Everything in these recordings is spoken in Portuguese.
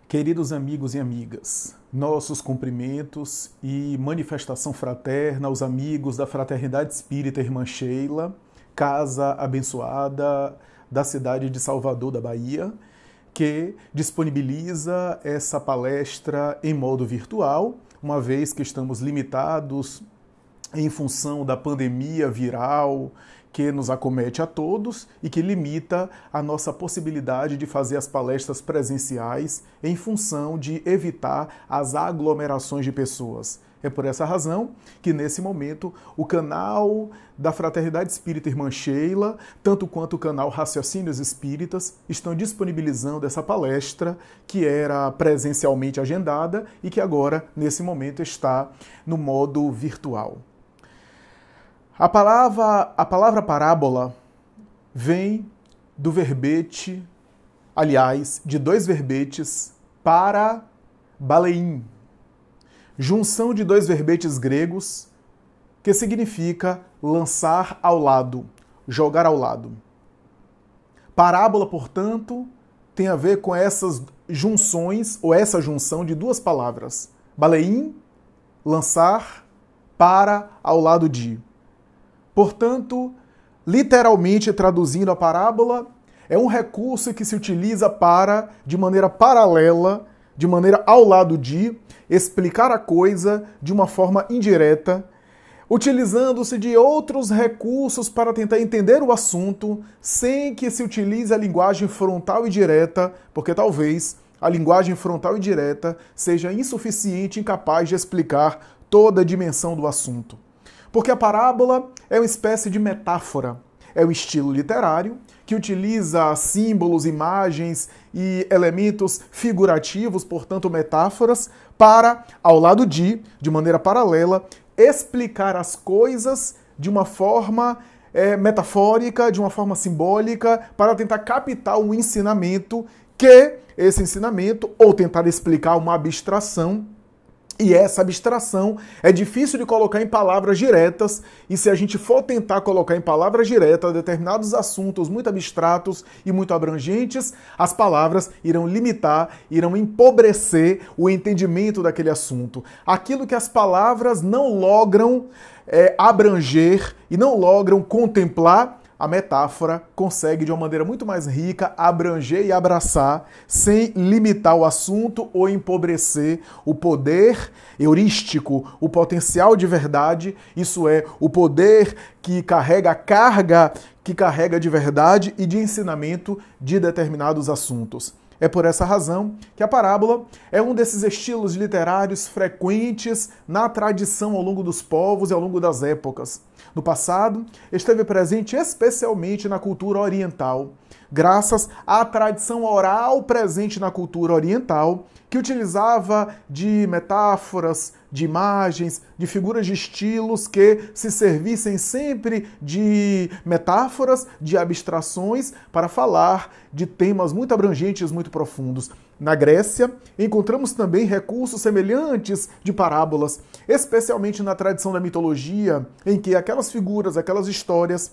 Queridos amigos e amigas, nossos cumprimentos e manifestação fraterna aos amigos da Fraternidade Espírita Irmã Sheila, casa abençoada da cidade de Salvador, da Bahia, que disponibiliza essa palestra em modo virtual, uma vez que estamos limitados em função da pandemia viral que nos acomete a todos e que limita a nossa possibilidade de fazer as palestras presenciais em função de evitar as aglomerações de pessoas. É por essa razão que, nesse momento, o canal da Fraternidade Espírita Irmã Sheila, tanto quanto o canal Raciocínios Espíritas, estão disponibilizando essa palestra que era presencialmente agendada e que agora, nesse momento, está no modo virtual. A palavra parábola vem do verbete, aliás, de dois verbetes, para baleim, junção de dois verbetes gregos, que significa lançar ao lado, jogar ao lado. Parábola, portanto, tem a ver com essas junções, ou essa junção de duas palavras. Baleim, lançar, para, ao lado de. Portanto, literalmente traduzindo a parábola, é um recurso que se utiliza para, de maneira paralela, de maneira ao lado de, explicar a coisa de uma forma indireta, utilizando-se de outros recursos para tentar entender o assunto, sem que se utilize a linguagem frontal e direta, porque talvez a linguagem frontal e direta seja insuficiente e incapaz de explicar toda a dimensão do assunto. Porque a parábola é uma espécie de metáfora, é um estilo literário que utiliza símbolos, imagens e elementos figurativos, portanto metáforas, para, ao lado de maneira paralela, explicar as coisas de uma forma metafórica, de uma forma simbólica, para tentar captar um ensinamento que esse ensinamento, ou tentar explicar uma abstração, e essa abstração é difícil de colocar em palavras diretas, e se a gente for tentar colocar em palavras diretas determinados assuntos muito abstratos e muito abrangentes, as palavras irão limitar, irão empobrecer o entendimento daquele assunto. Aquilo que as palavras não logram abranger e não logram contemplar, a metáfora consegue de uma maneira muito mais rica abranger e abraçar sem limitar o assunto ou empobrecer o poder heurístico, o potencial de verdade, isso é, o poder que carrega a carga que carrega de verdade e de ensinamento de determinados assuntos. É por essa razão que a parábola é um desses estilos literários frequentes na tradição ao longo dos povos e ao longo das épocas. No passado, esteve presente especialmente na cultura oriental, graças à tradição oral presente na cultura oriental, que utilizava de metáforas, de imagens, de figuras de estilos que se servissem sempre de metáforas, de abstrações, para falar de temas muito abrangentes, muito profundos. Na Grécia, encontramos também recursos semelhantes de parábolas, especialmente na tradição da mitologia, em que aquelas figuras, aquelas histórias,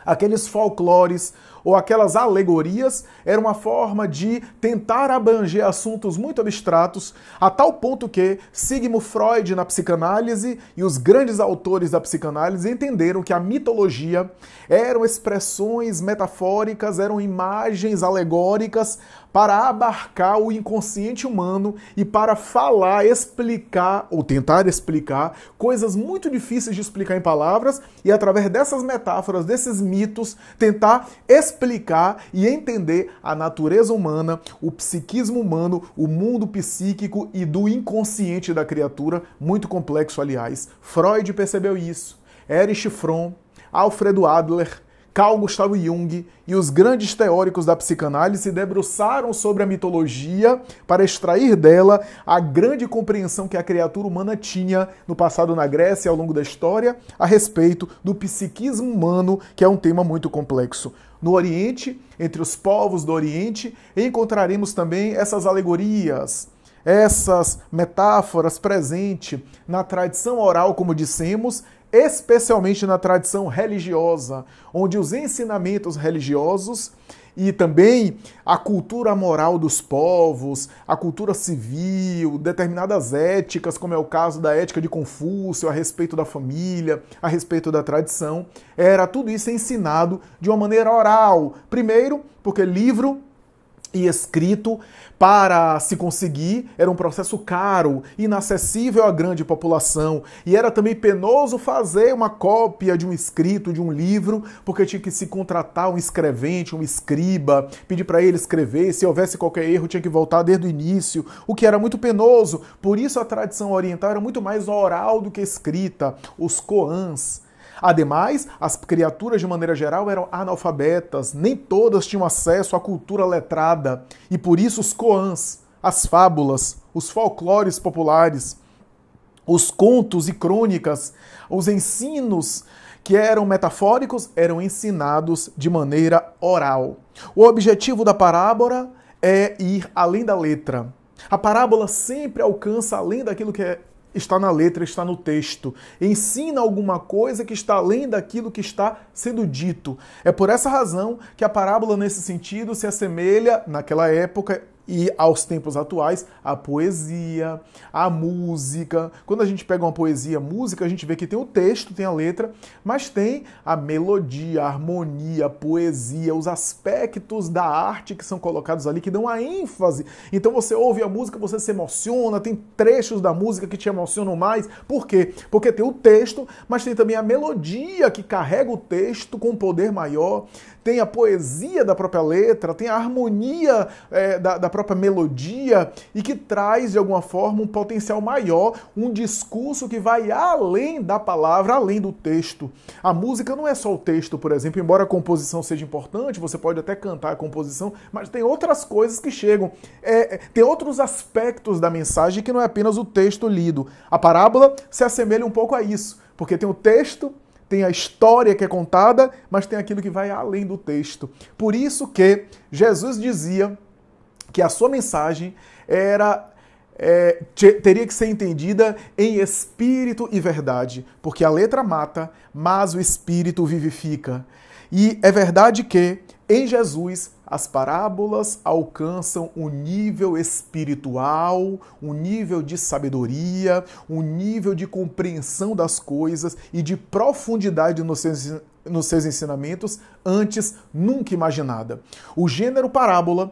aqueles folclores ou aquelas alegorias eram uma forma de tentar abranger assuntos muito abstratos, a tal ponto que Sigmund Freud, na psicanálise, e os grandes autores da psicanálise entenderam que a mitologia eram expressões metafóricas, eram imagens alegóricas para abarcar o inconsciente humano e para falar, explicar ou tentar explicar coisas muito difíceis de explicar em palavras e, através dessas metáforas, desses mitos, tentar explicar e entender a natureza humana, o psiquismo humano, o mundo psíquico e do inconsciente da criatura, muito complexo, aliás. Freud percebeu isso, Erich Fromm, Alfredo Adler, Carl Gustav Jung e os grandes teóricos da psicanálise se debruçaram sobre a mitologia para extrair dela a grande compreensão que a criatura humana tinha no passado na Grécia e ao longo da história a respeito do psiquismo humano, que é um tema muito complexo. No Oriente, entre os povos do Oriente, encontraremos também essas alegorias, essas metáforas presentes na tradição oral, como dissemos, especialmente na tradição religiosa, onde os ensinamentos religiosos e também a cultura moral dos povos, a cultura civil, determinadas éticas, como é o caso da ética de Confúcio, a respeito da família, a respeito da tradição, era tudo isso ensinado de uma maneira oral. Primeiro, porque livro e escrito, para se conseguir, era um processo caro, inacessível à grande população. E era também penoso fazer uma cópia de um escrito, de um livro, porque tinha que se contratar um escrevente, um escriba, pedir para ele escrever. Se houvesse qualquer erro, tinha que voltar desde o início, o que era muito penoso. Por isso a tradição oriental era muito mais oral do que escrita. Os koans. Ademais, as criaturas, de maneira geral, eram analfabetas, nem todas tinham acesso à cultura letrada, e por isso os koans, as fábulas, os folclores populares, os contos e crônicas, os ensinos que eram metafóricos, eram ensinados de maneira oral. O objetivo da parábola é ir além da letra. A parábola sempre alcança além daquilo que está na letra, está no texto. Ensina alguma coisa que está além daquilo que está sendo dito. É por essa razão que a parábola, nesse sentido, se assemelha, naquela época e aos tempos atuais, à poesia, à música. Quando a gente pega uma poesia, música, a gente vê que tem o texto, tem a letra, mas tem a melodia, a harmonia, a poesia, os aspectos da arte que são colocados ali, que dão a ênfase. Então você ouve a música, você se emociona, tem trechos da música que te emocionam mais. Por quê? Porque tem o texto, mas tem também a melodia que carrega o texto com um poder maior. Tem a poesia da própria letra, tem a harmonia da própria melodia e que traz, de alguma forma, um potencial maior, um discurso que vai além da palavra, além do texto. A música não é só o texto, por exemplo, embora a composição seja importante, você pode até cantar a composição, mas tem outras coisas que chegam. Tem outros aspectos da mensagem que não é apenas o texto lido. A parábola se assemelha um pouco a isso, porque tem o texto, tem a história que é contada, mas tem aquilo que vai além do texto. Por isso que Jesus dizia que a sua mensagem teria que ser entendida em espírito e verdade, porque a letra mata, mas o espírito vivifica. E é verdade que, em Jesus, as parábolas alcançam um nível espiritual, um nível de sabedoria, um nível de compreensão das coisas e de profundidade nos seus ensinamentos antes nunca imaginada. O gênero parábola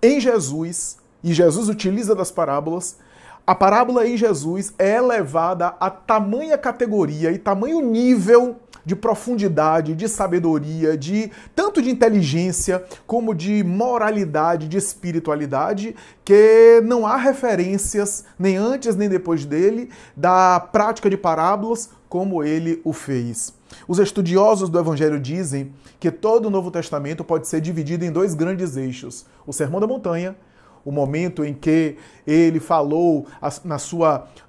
em Jesus, e Jesus utiliza das parábolas, a parábola em Jesus é elevada a tamanha categoria e tamanho nível de profundidade, de sabedoria, tanto de inteligência como de moralidade, de espiritualidade, que não há referências, nem antes nem depois dele, da prática de parábolas como ele o fez. Os estudiosos do Evangelho dizem que todo o Novo Testamento pode ser dividido em dois grandes eixos: o Sermão da Montanha, o momento em que ele falou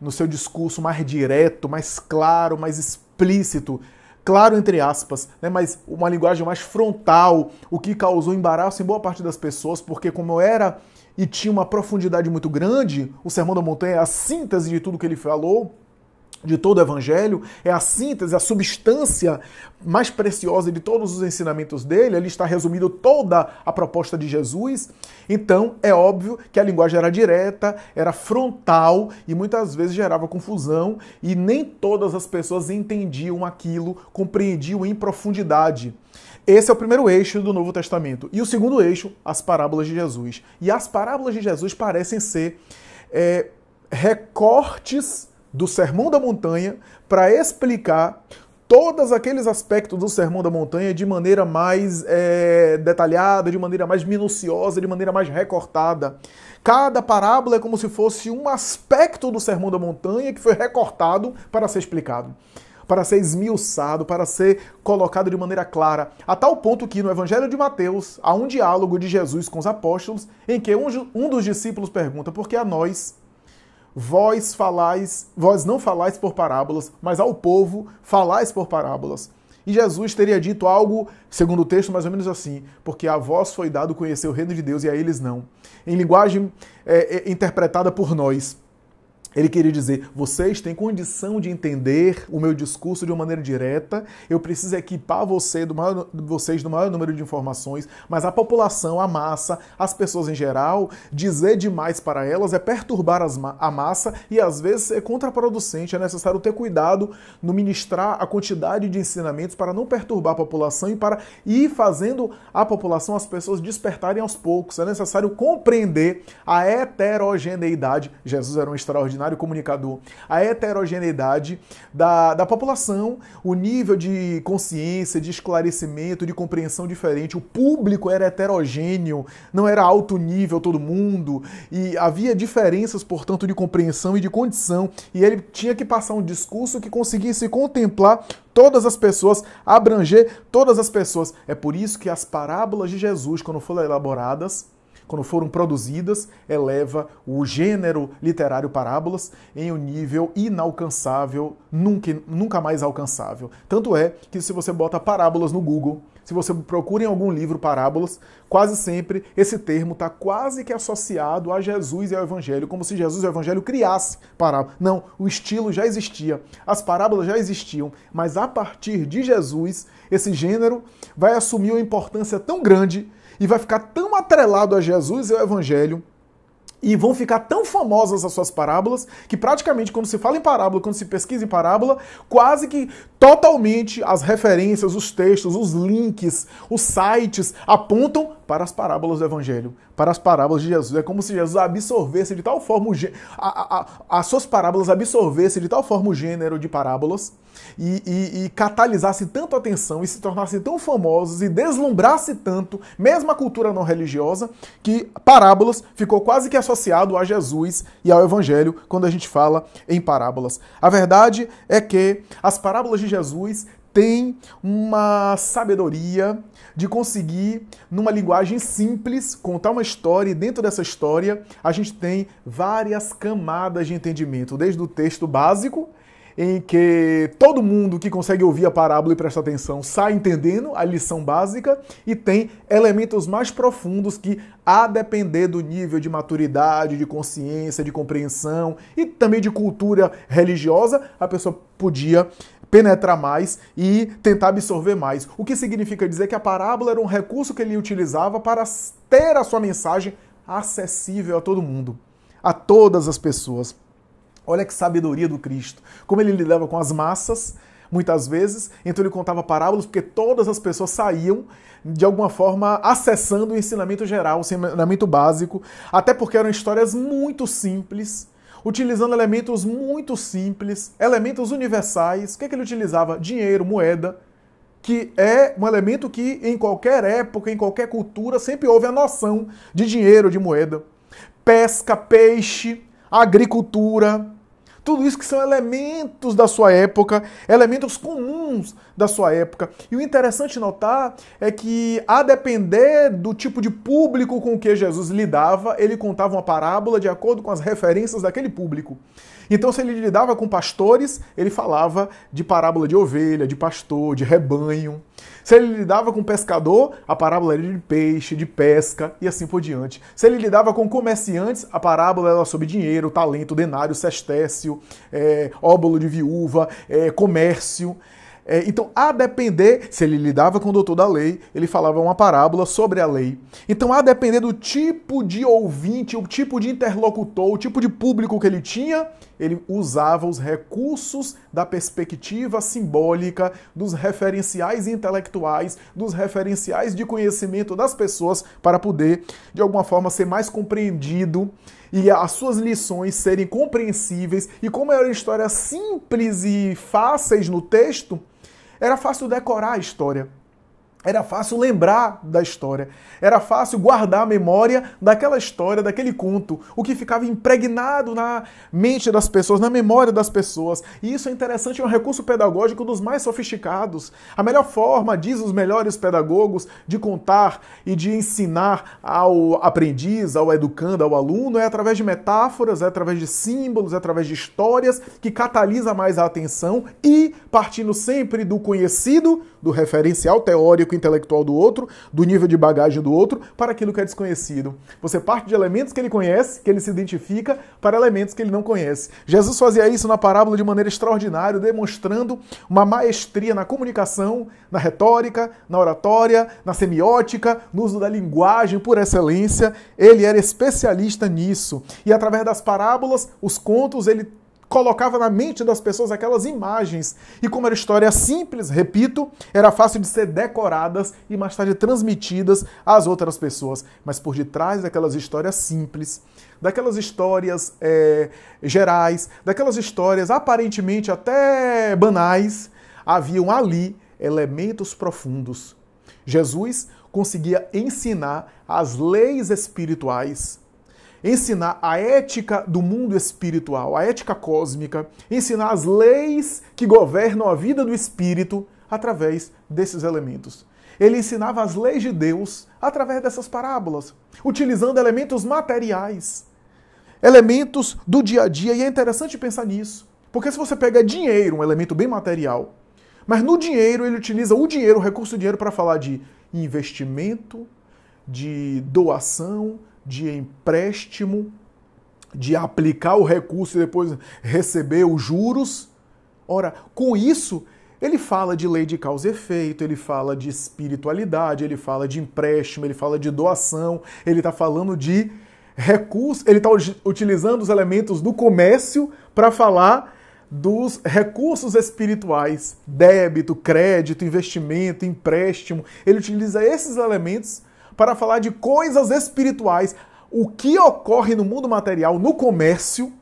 no seu discurso mais direto, mais claro, mais explícito, claro entre aspas, né, mas uma linguagem mais frontal, o que causou embaraço em boa parte das pessoas, porque como era e tinha uma profundidade muito grande, o Sermão da Montanha é a síntese de tudo que ele falou, de todo o Evangelho, é a síntese, a substância mais preciosa de todos os ensinamentos dele, ali está resumido toda a proposta de Jesus. Então, é óbvio que a linguagem era direta, era frontal e muitas vezes gerava confusão e nem todas as pessoas entendiam aquilo, compreendiam em profundidade. Esse é o primeiro eixo do Novo Testamento. E o segundo eixo, as parábolas de Jesus. E as parábolas de Jesus parecem ser recortes do Sermão da Montanha para explicar todos aqueles aspectos do Sermão da Montanha de maneira mais detalhada, de maneira mais minuciosa, de maneira mais recortada. Cada parábola é como se fosse um aspecto do Sermão da Montanha que foi recortado para ser explicado, para ser esmiuçado, para ser colocado de maneira clara, a tal ponto que no Evangelho de Mateus há um diálogo de Jesus com os apóstolos em que um dos discípulos pergunta: por que a nós vós não falais por parábolas, mas ao povo falais por parábolas? E Jesus teria dito algo, segundo o texto, mais ou menos assim: porque a vós foi dado conhecer o reino de Deus e a eles não. Em linguagem interpretada por nós. Ele queria dizer, vocês têm condição de entender o meu discurso de uma maneira direta, eu preciso equipar vocês do maior número de informações, mas a população, a massa, as pessoas em geral, dizer demais para elas é perturbar a massa e às vezes é contraproducente, é necessário ter cuidado no ministrar a quantidade de ensinamentos para não perturbar a população e para ir fazendo a população, as pessoas despertarem aos poucos. É necessário compreender a heterogeneidade. Jesus era um extraordinário comunicador. A heterogeneidade da população, o nível de consciência, de esclarecimento, de compreensão diferente. O público era heterogêneo, não era alto nível todo mundo, e havia diferenças, portanto, de compreensão e de condição, e ele tinha que passar um discurso que conseguisse contemplar todas as pessoas, abranger todas as pessoas. É por isso que as parábolas de Jesus, quando foram elaboradas, quando foram produzidas, eleva o gênero literário parábolas em um nível inalcançável, nunca mais alcançável. Tanto é que se você bota parábolas no Google, se você procura em algum livro parábolas, quase sempre esse termo está quase que associado a Jesus e ao Evangelho, como se Jesus e o Evangelho criasse parábolas. Não, o estilo já existia, as parábolas já existiam, mas a partir de Jesus, esse gênero vai assumir uma importância tão grande e vai ficar tão atrelado a Jesus e ao Evangelho, e vão ficar tão famosas as suas parábolas, que praticamente quando se fala em parábola, quando se pesquisa em parábola, quase que totalmente as referências, os textos, os links, os sites apontam para as parábolas do Evangelho, para as parábolas de Jesus. É como se Jesus absorvesse de tal forma as suas parábolas absorvessem de tal forma o gênero de parábolas e catalisasse tanto a atenção e se tornasse tão famosos e deslumbrasse tanto, mesmo a cultura não religiosa, que parábolas ficou quase que associado a Jesus e ao Evangelho quando a gente fala em parábolas. A verdade é que as parábolas de Jesus têm uma sabedoria de conseguir, numa linguagem simples, contar uma história, e dentro dessa história a gente tem várias camadas de entendimento, desde o texto básico, em que todo mundo que consegue ouvir a parábola e prestar atenção sai entendendo a lição básica, e tem elementos mais profundos que, a depender do nível de maturidade, de consciência, de compreensão e também de cultura religiosa, a pessoa podia penetrar mais e tentar absorver mais. O que significa dizer que a parábola era um recurso que ele utilizava para ter a sua mensagem acessível a todo mundo, a todas as pessoas. Olha que sabedoria do Cristo. Como ele lidava com as massas, muitas vezes, então ele contava parábolas porque todas as pessoas saíam, de alguma forma, acessando o ensinamento geral, o ensinamento básico, até porque eram histórias muito simples, utilizando elementos muito simples, elementos universais. O que ele utilizava? Dinheiro, moeda, que é um elemento que em qualquer época, em qualquer cultura, sempre houve a noção de dinheiro, de moeda. Pesca, peixe, agricultura, tudo isso que são elementos da sua época, elementos comuns da sua época. E o interessante notar é que, a depender do tipo de público com que Jesus lidava, ele contava uma parábola de acordo com as referências daquele público. Então, se ele lidava com pastores, ele falava de parábola de ovelha, de pastor, de rebanho. Se ele lidava com pescador, a parábola era de peixe, de pesca e assim por diante. Se ele lidava com comerciantes, a parábola era sobre dinheiro, talento, denário, sestécio, óbolo de viúva, comércio. Então, a depender, se ele lidava com o doutor da lei, ele falava uma parábola sobre a lei. Então, a depender do tipo de ouvinte, o tipo de interlocutor, o tipo de público que ele tinha, ele usava os recursos da perspectiva simbólica, dos referenciais intelectuais, dos referenciais de conhecimento das pessoas para poder, de alguma forma, ser mais compreendido e as suas lições serem compreensíveis. E como eram histórias simples e fáceis no texto, era fácil decorar a história. Era fácil lembrar da história. Era fácil guardar a memória daquela história, daquele conto. O que ficava impregnado na mente das pessoas, na memória das pessoas. E isso é interessante, é um recurso pedagógico dos mais sofisticados. A melhor forma, diz os melhores pedagogos, de contar e de ensinar ao aprendiz, ao educando, ao aluno, é através de metáforas, é através de símbolos, é através de histórias, que catalisa mais a atenção e partindo sempre do conhecido, do referencial teórico intelectual do outro, do nível de bagagem do outro, para aquilo que é desconhecido. Você parte de elementos que ele conhece, que ele se identifica, para elementos que ele não conhece. Jesus fazia isso na parábola de maneira extraordinária, demonstrando uma maestria na comunicação, na retórica, na oratória, na semiótica, no uso da linguagem por excelência. Ele era especialista nisso. E através das parábolas, os contos, ele colocava na mente das pessoas aquelas imagens. E como era história simples, repito, era fácil de ser decoradas e mais tarde transmitidas às outras pessoas. Mas por detrás daquelas histórias simples, daquelas histórias gerais, daquelas histórias aparentemente até banais, haviam ali elementos profundos. Jesus conseguia ensinar as leis espirituais, ensinar a ética do mundo espiritual, a ética cósmica, ensinar as leis que governam a vida do espírito através desses elementos. Ele ensinava as leis de Deus através dessas parábolas, utilizando elementos materiais, elementos do dia a dia. E é interessante pensar nisso, porque se você pega dinheiro, um elemento bem material, mas no dinheiro ele utiliza o dinheiro, o recurso do dinheiro, para falar de investimento, de doação, de empréstimo, de aplicar o recurso e depois receber os juros. Ora, com isso, ele fala de lei de causa e efeito, ele fala de espiritualidade, ele fala de empréstimo, ele fala de doação, ele está falando de recurso, ele está utilizando os elementos do comércio para falar dos recursos espirituais, débito, crédito, investimento, empréstimo. Ele utiliza esses elementos para falar de coisas espirituais, o que ocorre no mundo material, no comércio,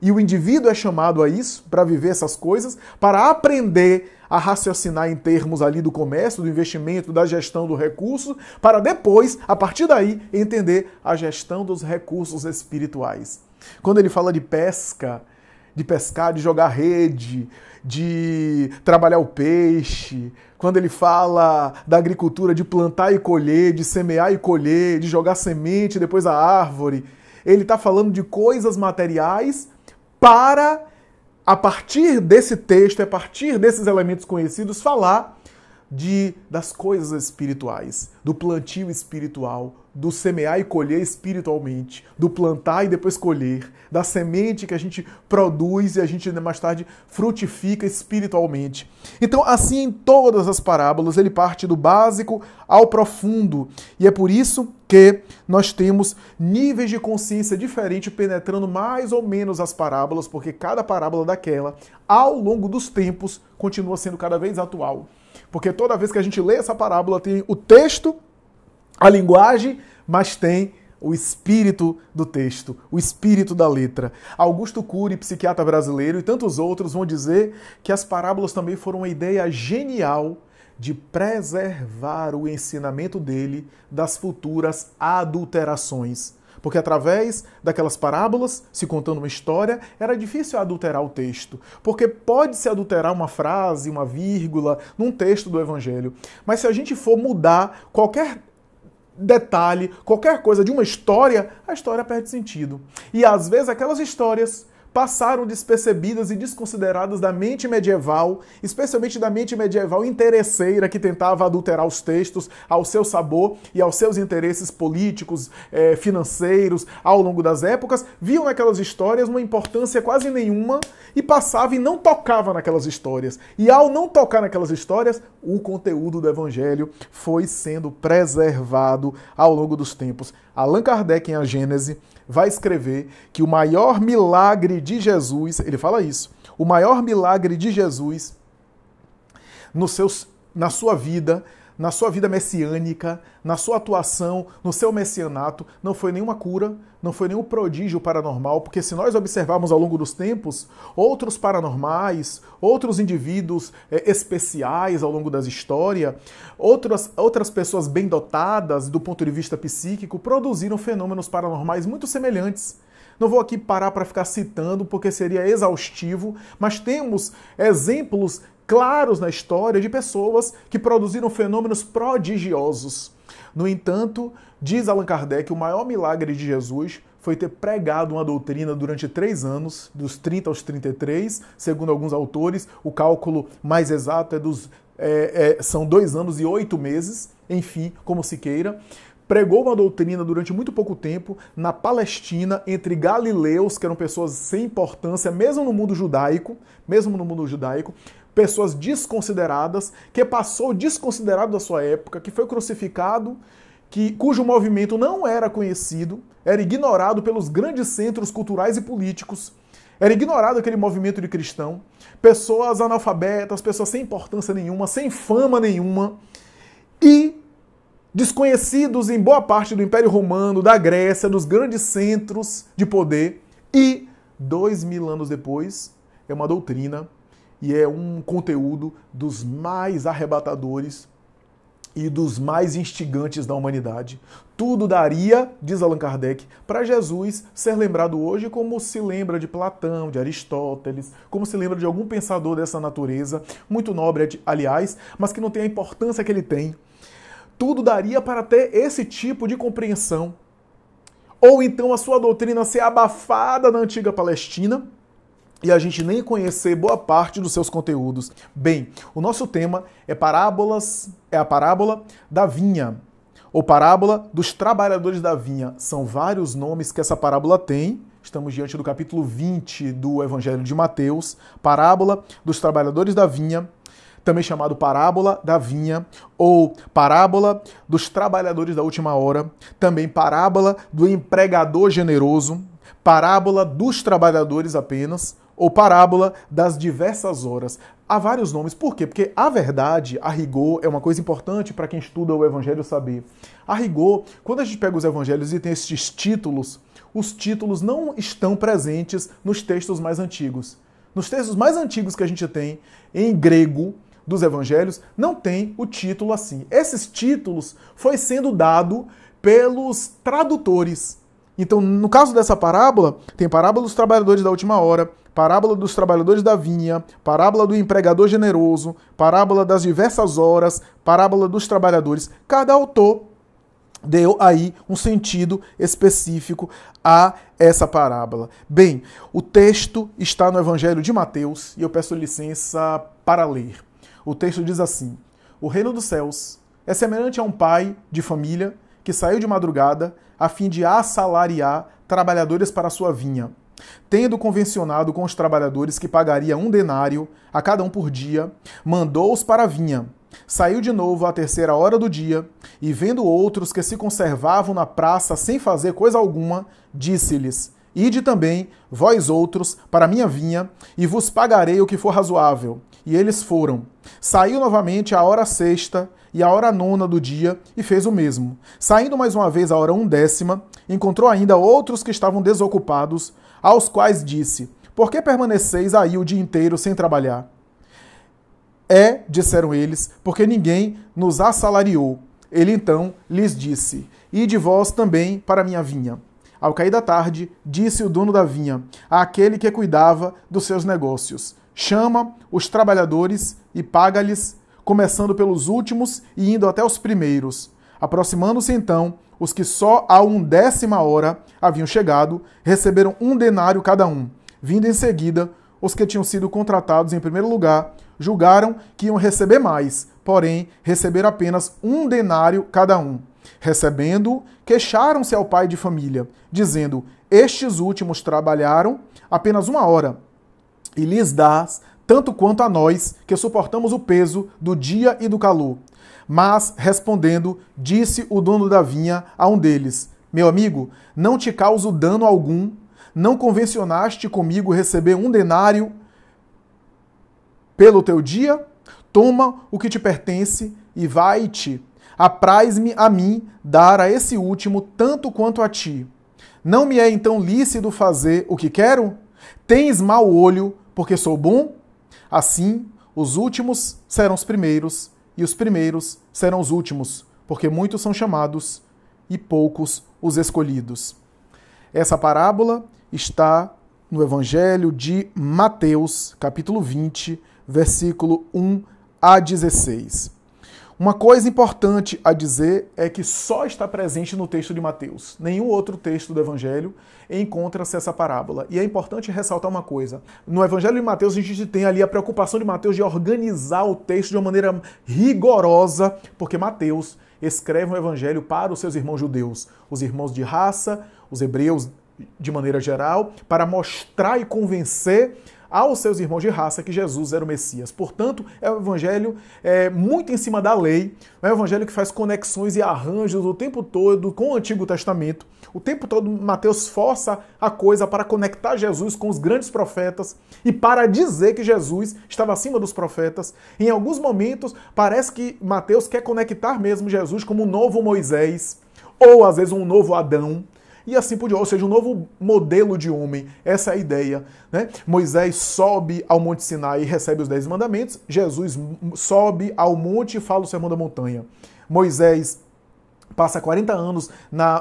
e o indivíduo é chamado a isso, para viver essas coisas, para aprender a raciocinar em termos ali do comércio, do investimento, da gestão do recurso, para depois, a partir daí, entender a gestão dos recursos espirituais. Quando ele fala de pesca, de pescar, de jogar rede, de trabalhar o peixe, quando ele fala da agricultura, de plantar e colher, de semear e colher, de jogar semente, depois a árvore, ele está falando de coisas materiais para, a partir desse texto, a partir desses elementos conhecidos, falar das coisas espirituais, do plantio espiritual, do semear e colher espiritualmente, do plantar e depois colher, da semente que a gente produz e a gente mais tarde frutifica espiritualmente. Então, assim, em todas as parábolas, ele parte do básico ao profundo. E é por isso que nós temos níveis de consciência diferentes penetrando mais ou menos as parábolas, porque cada parábola daquela, ao longo dos tempos, continua sendo cada vez atual. Porque toda vez que a gente lê essa parábola, tem o texto, a linguagem, mas tem o espírito do texto, o espírito da letra. Augusto Cury, psiquiatra brasileiro, e tantos outros vão dizer que as parábolas também foram uma ideia genial de preservar o ensinamento dele das futuras adulterações. Porque através daquelas parábolas, se contando uma história, era difícil adulterar o texto. Porque pode-se adulterar uma frase, uma vírgula, num texto do Evangelho. Mas se a gente for mudar qualquer detalhe, qualquer coisa de uma história, a história perde sentido. E às vezes aquelas histórias passaram despercebidas e desconsideradas da mente medieval, especialmente da mente medieval interesseira que tentava adulterar os textos ao seu sabor e aos seus interesses políticos, financeiros, ao longo das épocas, viam naquelas histórias uma importância quase nenhuma e passava e não tocava naquelas histórias. E ao não tocar naquelas histórias, o conteúdo do Evangelho foi sendo preservado ao longo dos tempos. Allan Kardec, em A Gênese, vai escrever que o maior milagre de Jesus, ele fala isso, o maior milagre de Jesus na sua vida messiânica, na sua atuação, no seu messianato, não foi nenhuma cura, não foi nenhum prodígio paranormal, porque se nós observarmos ao longo dos tempos, outros paranormais, outros indivíduos especiais ao longo da história, outras pessoas bem dotadas do ponto de vista psíquico, produziram fenômenos paranormais muito semelhantes. Não vou aqui parar para ficar citando, porque seria exaustivo, mas temos exemplos claros na história de pessoas que produziram fenômenos prodigiosos. No entanto, diz Allan Kardec, o maior milagre de Jesus foi ter pregado uma doutrina durante 3 anos, dos 30 aos 33, segundo alguns autores, o cálculo mais exato é dos são 2 anos e 8 meses, enfim, como se queira. Pregou uma doutrina durante muito pouco tempo na Palestina, entre galileus, que eram pessoas sem importância, mesmo no mundo judaico, pessoas desconsideradas, que passou desconsiderado da sua época, que foi crucificado, cujo movimento não era conhecido, era ignorado pelos grandes centros culturais e políticos, era ignorado aquele movimento de cristão, pessoas analfabetas, pessoas sem importância nenhuma, sem fama nenhuma, e desconhecidos em boa parte do Império Romano, da Grécia, dos grandes centros de poder, e 2000 anos depois é uma doutrina e é um conteúdo dos mais arrebatadores e dos mais instigantes da humanidade. Tudo daria, diz Allan Kardec, para Jesus ser lembrado hoje como se lembra de Platão, de Aristóteles, como se lembra de algum pensador dessa natureza, muito nobre, aliás, mas que não tem a importância que ele tem. Tudo daria para ter esse tipo de compreensão. Ou então a sua doutrina ser abafada na antiga Palestina e a gente nem conhecer boa parte dos seus conteúdos. Bem, o nosso tema é a parábola da vinha, ou parábola dos trabalhadores da vinha. São vários nomes que essa parábola tem. Estamos diante do capítulo 20 do Evangelho de Mateus, parábola dos trabalhadores da vinha, também chamado parábola da vinha, ou parábola dos trabalhadores da última hora, também parábola do empregador generoso, parábola dos trabalhadores apenas, ou parábola das diversas horas. Há vários nomes. Por quê? Porque a verdade, a rigor, é uma coisa importante para quem estuda o Evangelho saber. A rigor, quando a gente pega os Evangelhos e tem esses títulos, os títulos não estão presentes nos textos mais antigos. Nos textos mais antigos que a gente tem, em grego, dos evangelhos, não tem o título assim. Esses títulos foi sendo dado pelos tradutores. Então, no caso dessa parábola, tem parábola dos trabalhadores da última hora, parábola dos trabalhadores da vinha, parábola do empregador generoso, parábola das diversas horas, parábola dos trabalhadores. Cada autor deu aí um sentido específico a essa parábola. Bem, o texto está no Evangelho de Mateus e eu peço licença para ler. O texto diz assim: o reino dos céus é semelhante a um pai de família que saiu de madrugada a fim de assalariar trabalhadores para a sua vinha. Tendo convencionado com os trabalhadores que pagaria 1 denário a cada um por dia, mandou-os para a vinha. Saiu de novo à 3ª hora do dia, e vendo outros que se conservavam na praça sem fazer coisa alguma, disse-lhes: ide também, vós outros, para a minha vinha, e vos pagarei o que for razoável. E eles foram. Saiu novamente à hora 6ª e à hora 9ª do dia, e fez o mesmo. Saindo mais uma vez à hora 1ª, encontrou ainda outros que estavam desocupados, aos quais disse: por que permaneceis aí o dia inteiro sem trabalhar? Disseram eles, porque ninguém nos assalariou. Ele então lhes disse: ide vós também para a minha vinha. Ao cair da tarde, disse o dono da vinha àquele que cuidava dos seus negócios: chama os trabalhadores e paga-lhes, começando pelos últimos e indo até os primeiros. Aproximando-se então, os que só à 1ª hora haviam chegado, receberam 1 denário cada um. Vindo em seguida, os que tinham sido contratados em primeiro lugar julgaram que iam receber mais, porém receberam apenas 1 denário cada um. Recebendo, queixaram-se ao pai de família, dizendo: estes últimos trabalharam apenas 1 hora, e lhes dás tanto quanto a nós, que suportamos o peso do dia e do calor. Mas, respondendo, disse o dono da vinha a um deles: meu amigo, não te causo dano algum, não convencionaste comigo receber 1 denário pelo teu dia? Toma o que te pertence e vai-te. Apraz-me a mim dar a esse último tanto quanto a ti. Não me é então lícito fazer o que quero? Tens mau olho, porque sou bom? Assim, os últimos serão os primeiros, e os primeiros serão os últimos, porque muitos são chamados e poucos os escolhidos. Essa parábola está no Evangelho de Mateus, capítulo 20, versículo 1 a 16. Uma coisa importante a dizer é que só está presente no texto de Mateus. Nenhum outro texto do Evangelho encontra-se essa parábola. E é importante ressaltar uma coisa. No Evangelho de Mateus, a gente tem ali a preocupação de Mateus de organizar o texto de uma maneira rigorosa, porque Mateus escreve um evangelho para os seus irmãos judeus, os irmãos de raça, os hebreus de maneira geral, para mostrar e convencer aos seus irmãos de raça que Jesus era o Messias. Portanto, é um evangelho muito em cima da lei, é um evangelho que faz conexões e arranjos o tempo todo com o Antigo Testamento. O tempo todo Mateus força a coisa para conectar Jesus com os grandes profetas e para dizer que Jesus estava acima dos profetas. Em alguns momentos, parece que Mateus quer conectar mesmo Jesus como um novo Moisés, ou às vezes um novo Adão, e assim por diante, ou seja, um novo modelo de homem. Essa é a ideia, né? Moisés sobe ao Monte Sinai e recebe os 10 mandamentos. Jesus sobe ao monte e fala o Sermão da Montanha. Moisés passa 40 anos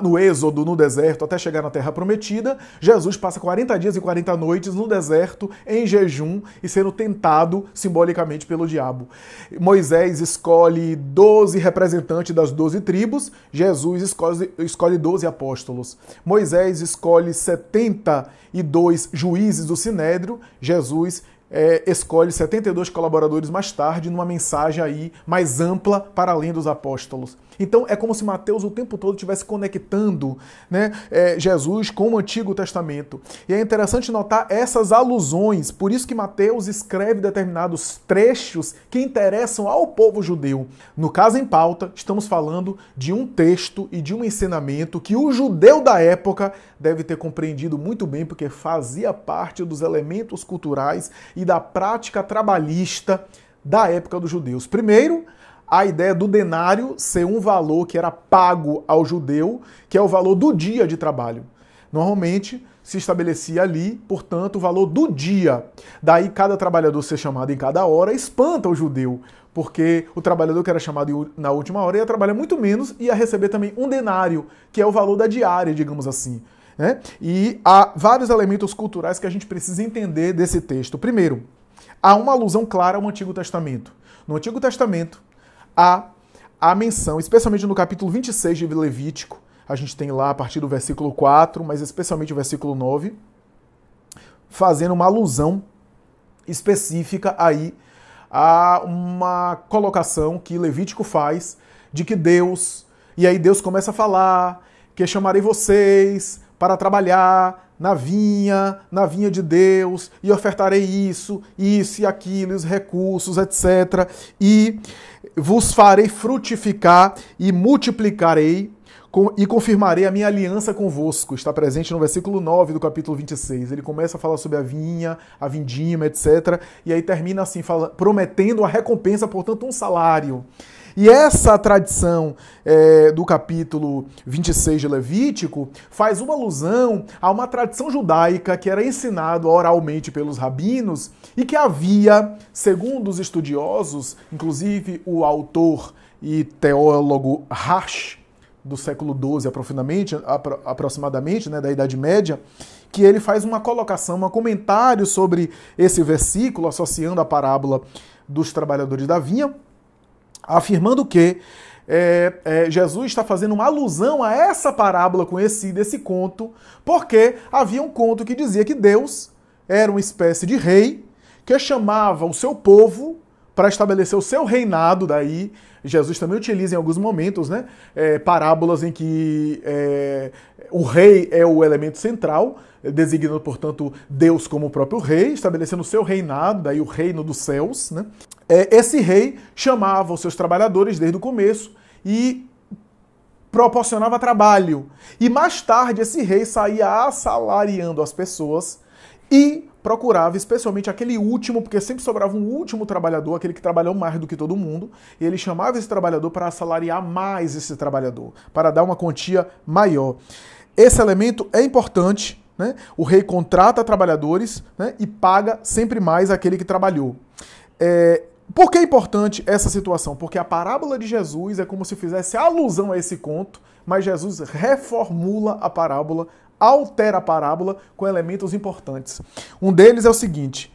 no êxodo, no deserto, até chegar na Terra Prometida. Jesus passa 40 dias e 40 noites no deserto, em jejum, e sendo tentado simbolicamente pelo diabo. Moisés escolhe 12 representantes das 12 tribos, Jesus escolhe 12 apóstolos. Moisés escolhe 72 juízes do Sinédrio, Jesus escolhe 72 colaboradores mais tarde, numa mensagem aí mais ampla para além dos apóstolos. Então é como se Mateus o tempo todo estivesse conectando, né, Jesus com o Antigo Testamento. E é interessante notar essas alusões, por isso que Mateus escreve determinados trechos que interessam ao povo judeu. No caso em pauta, estamos falando de um texto e de um ensinamento que o judeu da época deve ter compreendido muito bem, porque fazia parte dos elementos culturais e da prática trabalhista da época dos judeus. Primeiro, a ideia do denário ser um valor que era pago ao judeu, que é o valor do dia de trabalho. Normalmente se estabelecia ali, portanto, o valor do dia. Daí cada trabalhador ser chamado em cada hora espanta o judeu, porque o trabalhador que era chamado na última hora ia trabalhar muito menos e ia receber também um denário, que é o valor da diária, digamos assim. Né? E há vários elementos culturais que a gente precisa entender desse texto. Primeiro, há uma alusão clara ao Antigo Testamento. No Antigo Testamento, há a menção, especialmente no capítulo 26 de Levítico, a gente tem lá a partir do versículo 4, mas especialmente o versículo 9, fazendo uma alusão específica aí a uma colocação que Levítico faz de que Deus, e aí Deus começa a falar que chamarei vocês para trabalhar na vinha de Deus, e ofertarei isso e aquilo, os recursos, etc. E vos farei frutificar e multiplicarei e confirmarei a minha aliança convosco. Está presente no versículo 9 do capítulo 26. Ele começa a falar sobre a vinha, a vindima, etc. E aí termina assim, prometendo a recompensa, portanto, um salário. E essa tradição do capítulo 26 de Levítico faz uma alusão a uma tradição judaica que era ensinado oralmente pelos rabinos e que havia, segundo os estudiosos, inclusive o autor e teólogo Rash, do século XII aproximadamente, né, da Idade Média, que ele faz uma colocação, um comentário sobre esse versículo, associando a parábola dos trabalhadores da vinha, afirmando que Jesus está fazendo uma alusão a essa parábola desse conto, porque havia um conto que dizia que Deus era uma espécie de rei que chamava o seu povo para estabelecer o seu reinado. Daí Jesus também utiliza em alguns momentos, né, parábolas em que o rei é o elemento central, designando, portanto, Deus como o próprio rei, estabelecendo o seu reinado, daí o reino dos céus, né? Esse rei chamava os seus trabalhadores desde o começo e proporcionava trabalho. E mais tarde esse rei saía assalariando as pessoas e procurava especialmente aquele último, porque sempre sobrava um último trabalhador, aquele que trabalhou mais do que todo mundo, e ele chamava esse trabalhador para assalariar mais esse trabalhador, para dar uma quantia maior. Esse elemento é importante, né? O rei contrata trabalhadores, né, e paga sempre mais aquele que trabalhou. Por que é importante essa situação? Porque a parábola de Jesus é como se fizesse alusão a esse conto, mas Jesus reformula a parábola, altera a parábola com elementos importantes. Um deles é o seguinte: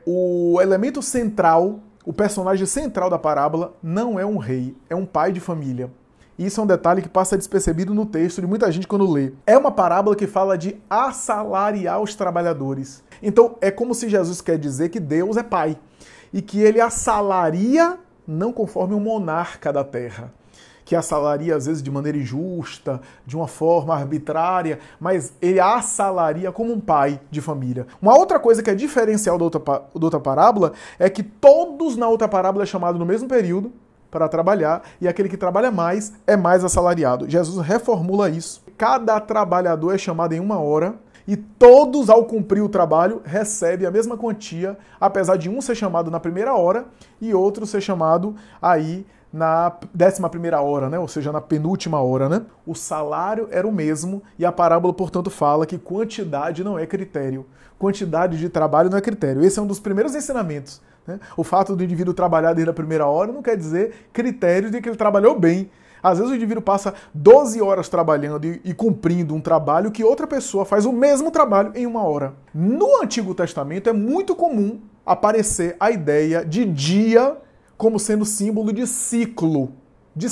o elemento central o personagem central da parábola não é um rei, é um pai de família. Isso é um detalhe que passa despercebido no texto de muita gente quando lê. É uma parábola que fala de assalariar os trabalhadores. Então é como se Jesus quer dizer que Deus é pai e que ele assalaria não conforme um monarca da terra, que assalaria às vezes de maneira injusta, de uma forma arbitrária, mas ele assalaria como um pai de família. Uma outra coisa que é diferencial da outra parábola é que todos na outra parábola é chamado no mesmo período para trabalhar, e aquele que trabalha mais é mais assalariado. Jesus reformula isso. Cada trabalhador é chamado em 1 hora, e todos, ao cumprir o trabalho, recebem a mesma quantia, apesar de um ser chamado na primeira hora e outro ser chamado aí na 11ª hora, né? Ou seja, na penúltima hora, né? O salário era o mesmo e a parábola, portanto, fala que quantidade não é critério. Quantidade de trabalho não é critério. Esse é um dos primeiros ensinamentos, né? O fato do indivíduo trabalhar desde a primeira hora não quer dizer critério de que ele trabalhou bem. Às vezes o indivíduo passa 12 horas trabalhando e cumprindo um trabalho que outra pessoa faz o mesmo trabalho em 1 hora. No Antigo Testamento é muito comum aparecer a ideia de dia como sendo símbolo de ciclo, de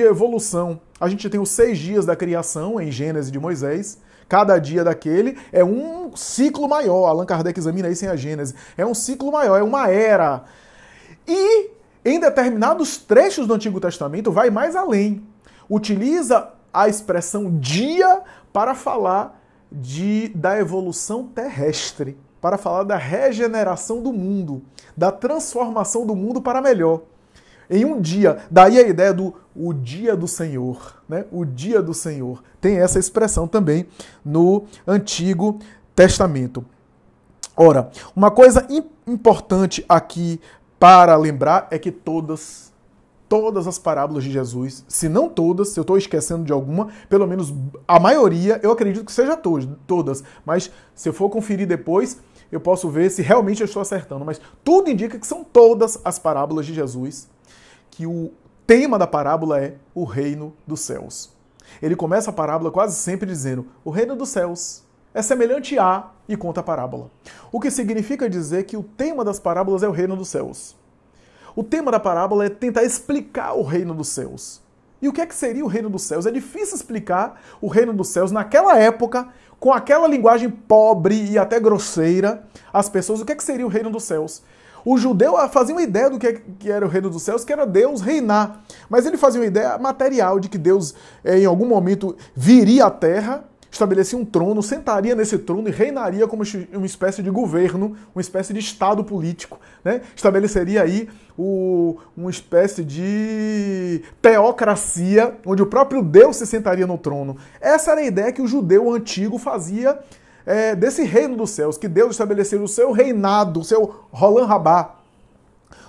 evolução. A gente tem os 6 dias da criação em Gênesis de Moisés. Cada dia daquele é um ciclo maior. Allan Kardec examina isso em A Gênese. É um ciclo maior, é uma era. E em determinados trechos do Antigo Testamento vai mais além. Utiliza a expressão dia para falar da evolução terrestre, para falar da regeneração do mundo, da transformação do mundo para melhor. Em um dia, daí a ideia do o dia do Senhor, né? O dia do Senhor. Tem essa expressão também no Antigo Testamento. Ora, uma coisa importante aqui para lembrar é que todas as parábolas de Jesus, se não todas, se eu estou esquecendo de alguma, pelo menos a maioria, eu acredito que seja todas, mas se eu for conferir depois, eu posso ver se realmente eu estou acertando, mas tudo indica que são todas as parábolas de Jesus, que o tema da parábola é o reino dos céus. Ele começa a parábola quase sempre dizendo, o reino dos céus é semelhante a, e conta a parábola. O que significa dizer que o tema das parábolas é o reino dos céus. O tema da parábola é tentar explicar o reino dos céus. E o que é que seria o reino dos céus? É difícil explicar o reino dos céus naquela época, com aquela linguagem pobre e até grosseira, às pessoas, o que é que seria o reino dos céus? O judeu fazia uma ideia do que era o reino dos céus, que era Deus reinar. Mas ele fazia uma ideia material de que Deus, em algum momento, viria à terra, estabelecia um trono, sentaria nesse trono e reinaria como uma espécie de governo, uma espécie de estado político, né? Estabeleceria aí uma espécie de teocracia, onde o próprio Deus se sentaria no trono. Essa era a ideia que o judeu antigo fazia desse reino dos céus, que Deus estabeleceria o seu reinado, o seu Roland Rabá,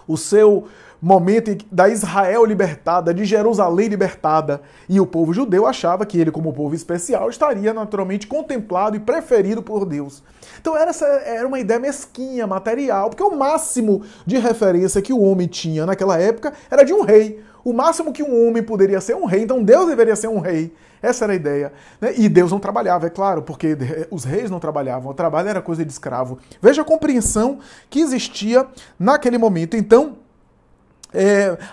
o seu momento da Israel libertada, de Jerusalém libertada. E o povo judeu achava que ele, como povo especial, estaria naturalmente contemplado e preferido por Deus. Então era uma ideia mesquinha, material, porque o máximo de referência que o homem tinha naquela época era de um rei. O máximo que um homem poderia ser um rei, então Deus deveria ser um rei. Essa era a ideia, né? E Deus não trabalhava, é claro, porque os reis não trabalhavam, o trabalho era coisa de escravo. Veja a compreensão que existia naquele momento. Então,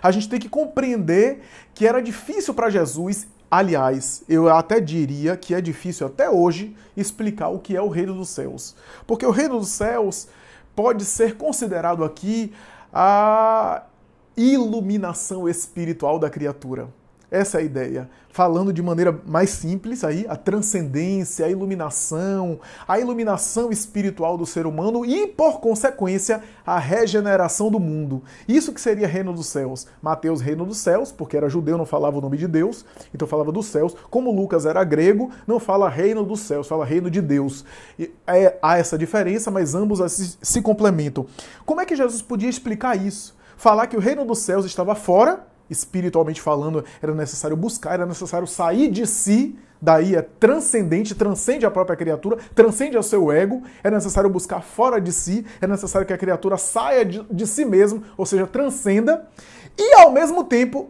a gente tem que compreender que era difícil para Jesus, aliás, eu até diria que é difícil até hoje explicar o que é o reino dos céus. Porque o reino dos céus pode ser considerado aqui a iluminação espiritual da criatura. Essa é a ideia. Falando de maneira mais simples aí, a transcendência, a iluminação espiritual do ser humano e, por consequência, a regeneração do mundo. Isso que seria reino dos céus. Mateus, reino dos céus, porque era judeu, não falava o nome de Deus, então falava dos céus. Como Lucas era grego, não fala reino dos céus, fala reino de Deus. Há essa diferença, mas ambos se complementam. Como é que Jesus podia explicar isso? Falar que o reino dos céus estava fora, espiritualmente falando, era necessário buscar, era necessário sair de si, daí é transcendente, transcende a própria criatura, transcende ao seu ego, é necessário buscar fora de si, é necessário que a criatura saia de si mesmo, ou seja, transcenda, e ao mesmo tempo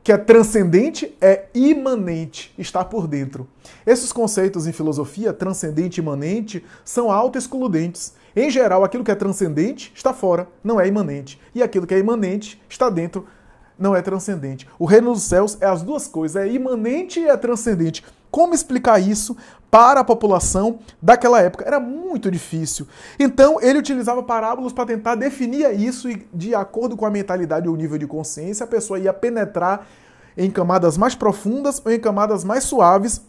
que é transcendente é imanente, está por dentro. Esses conceitos em filosofia, transcendente e imanente, são autoexcludentes. Em geral, aquilo que é transcendente está fora, não é imanente. E aquilo que é imanente está dentro, não é transcendente. O reino dos céus é as duas coisas, é imanente e é transcendente. Como explicar isso para a população daquela época? Era muito difícil. Então, ele utilizava parábolas para tentar definir isso e, de acordo com a mentalidade ou o nível de consciência, a pessoa ia penetrar em camadas mais profundas ou em camadas mais suaves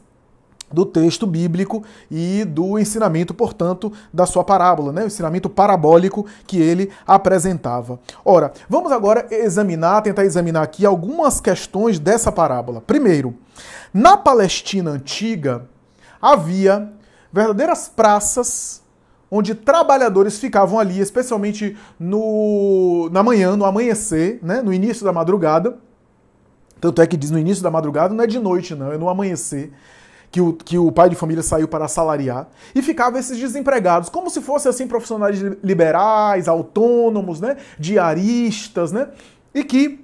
do texto bíblico e do ensinamento, portanto, da sua parábola, né? O ensinamento parabólico que ele apresentava. Ora, vamos agora tentar examinar aqui algumas questões dessa parábola. Primeiro, na Palestina antiga, havia verdadeiras praças onde trabalhadores ficavam ali, especialmente na manhã, no amanhecer, né? No início da madrugada. Tanto é que diz no início da madrugada, não é de noite, não, é no amanhecer. Que o pai de família saiu para assalariar, e ficavam esses desempregados, como se fossem assim profissionais liberais, autônomos, né, diaristas, né, e que,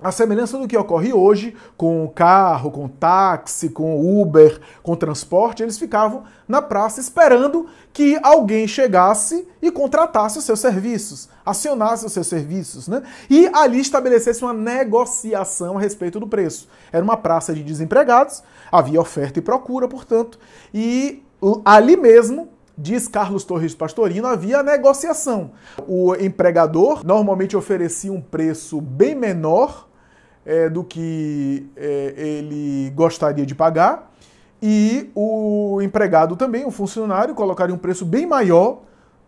a semelhança do que ocorre hoje com carro, com táxi, com Uber, com transporte, eles ficavam na praça esperando que alguém chegasse e contratasse os seus serviços, acionasse os seus serviços, né? E ali estabelecesse uma negociação a respeito do preço. Era uma praça de desempregados, havia oferta e procura, portanto, e ali mesmo, diz Carlos Torres Pastorino, havia negociação. O empregador normalmente oferecia um preço bem menor do que ele gostaria de pagar, e o empregado também, o funcionário, colocaria um preço bem maior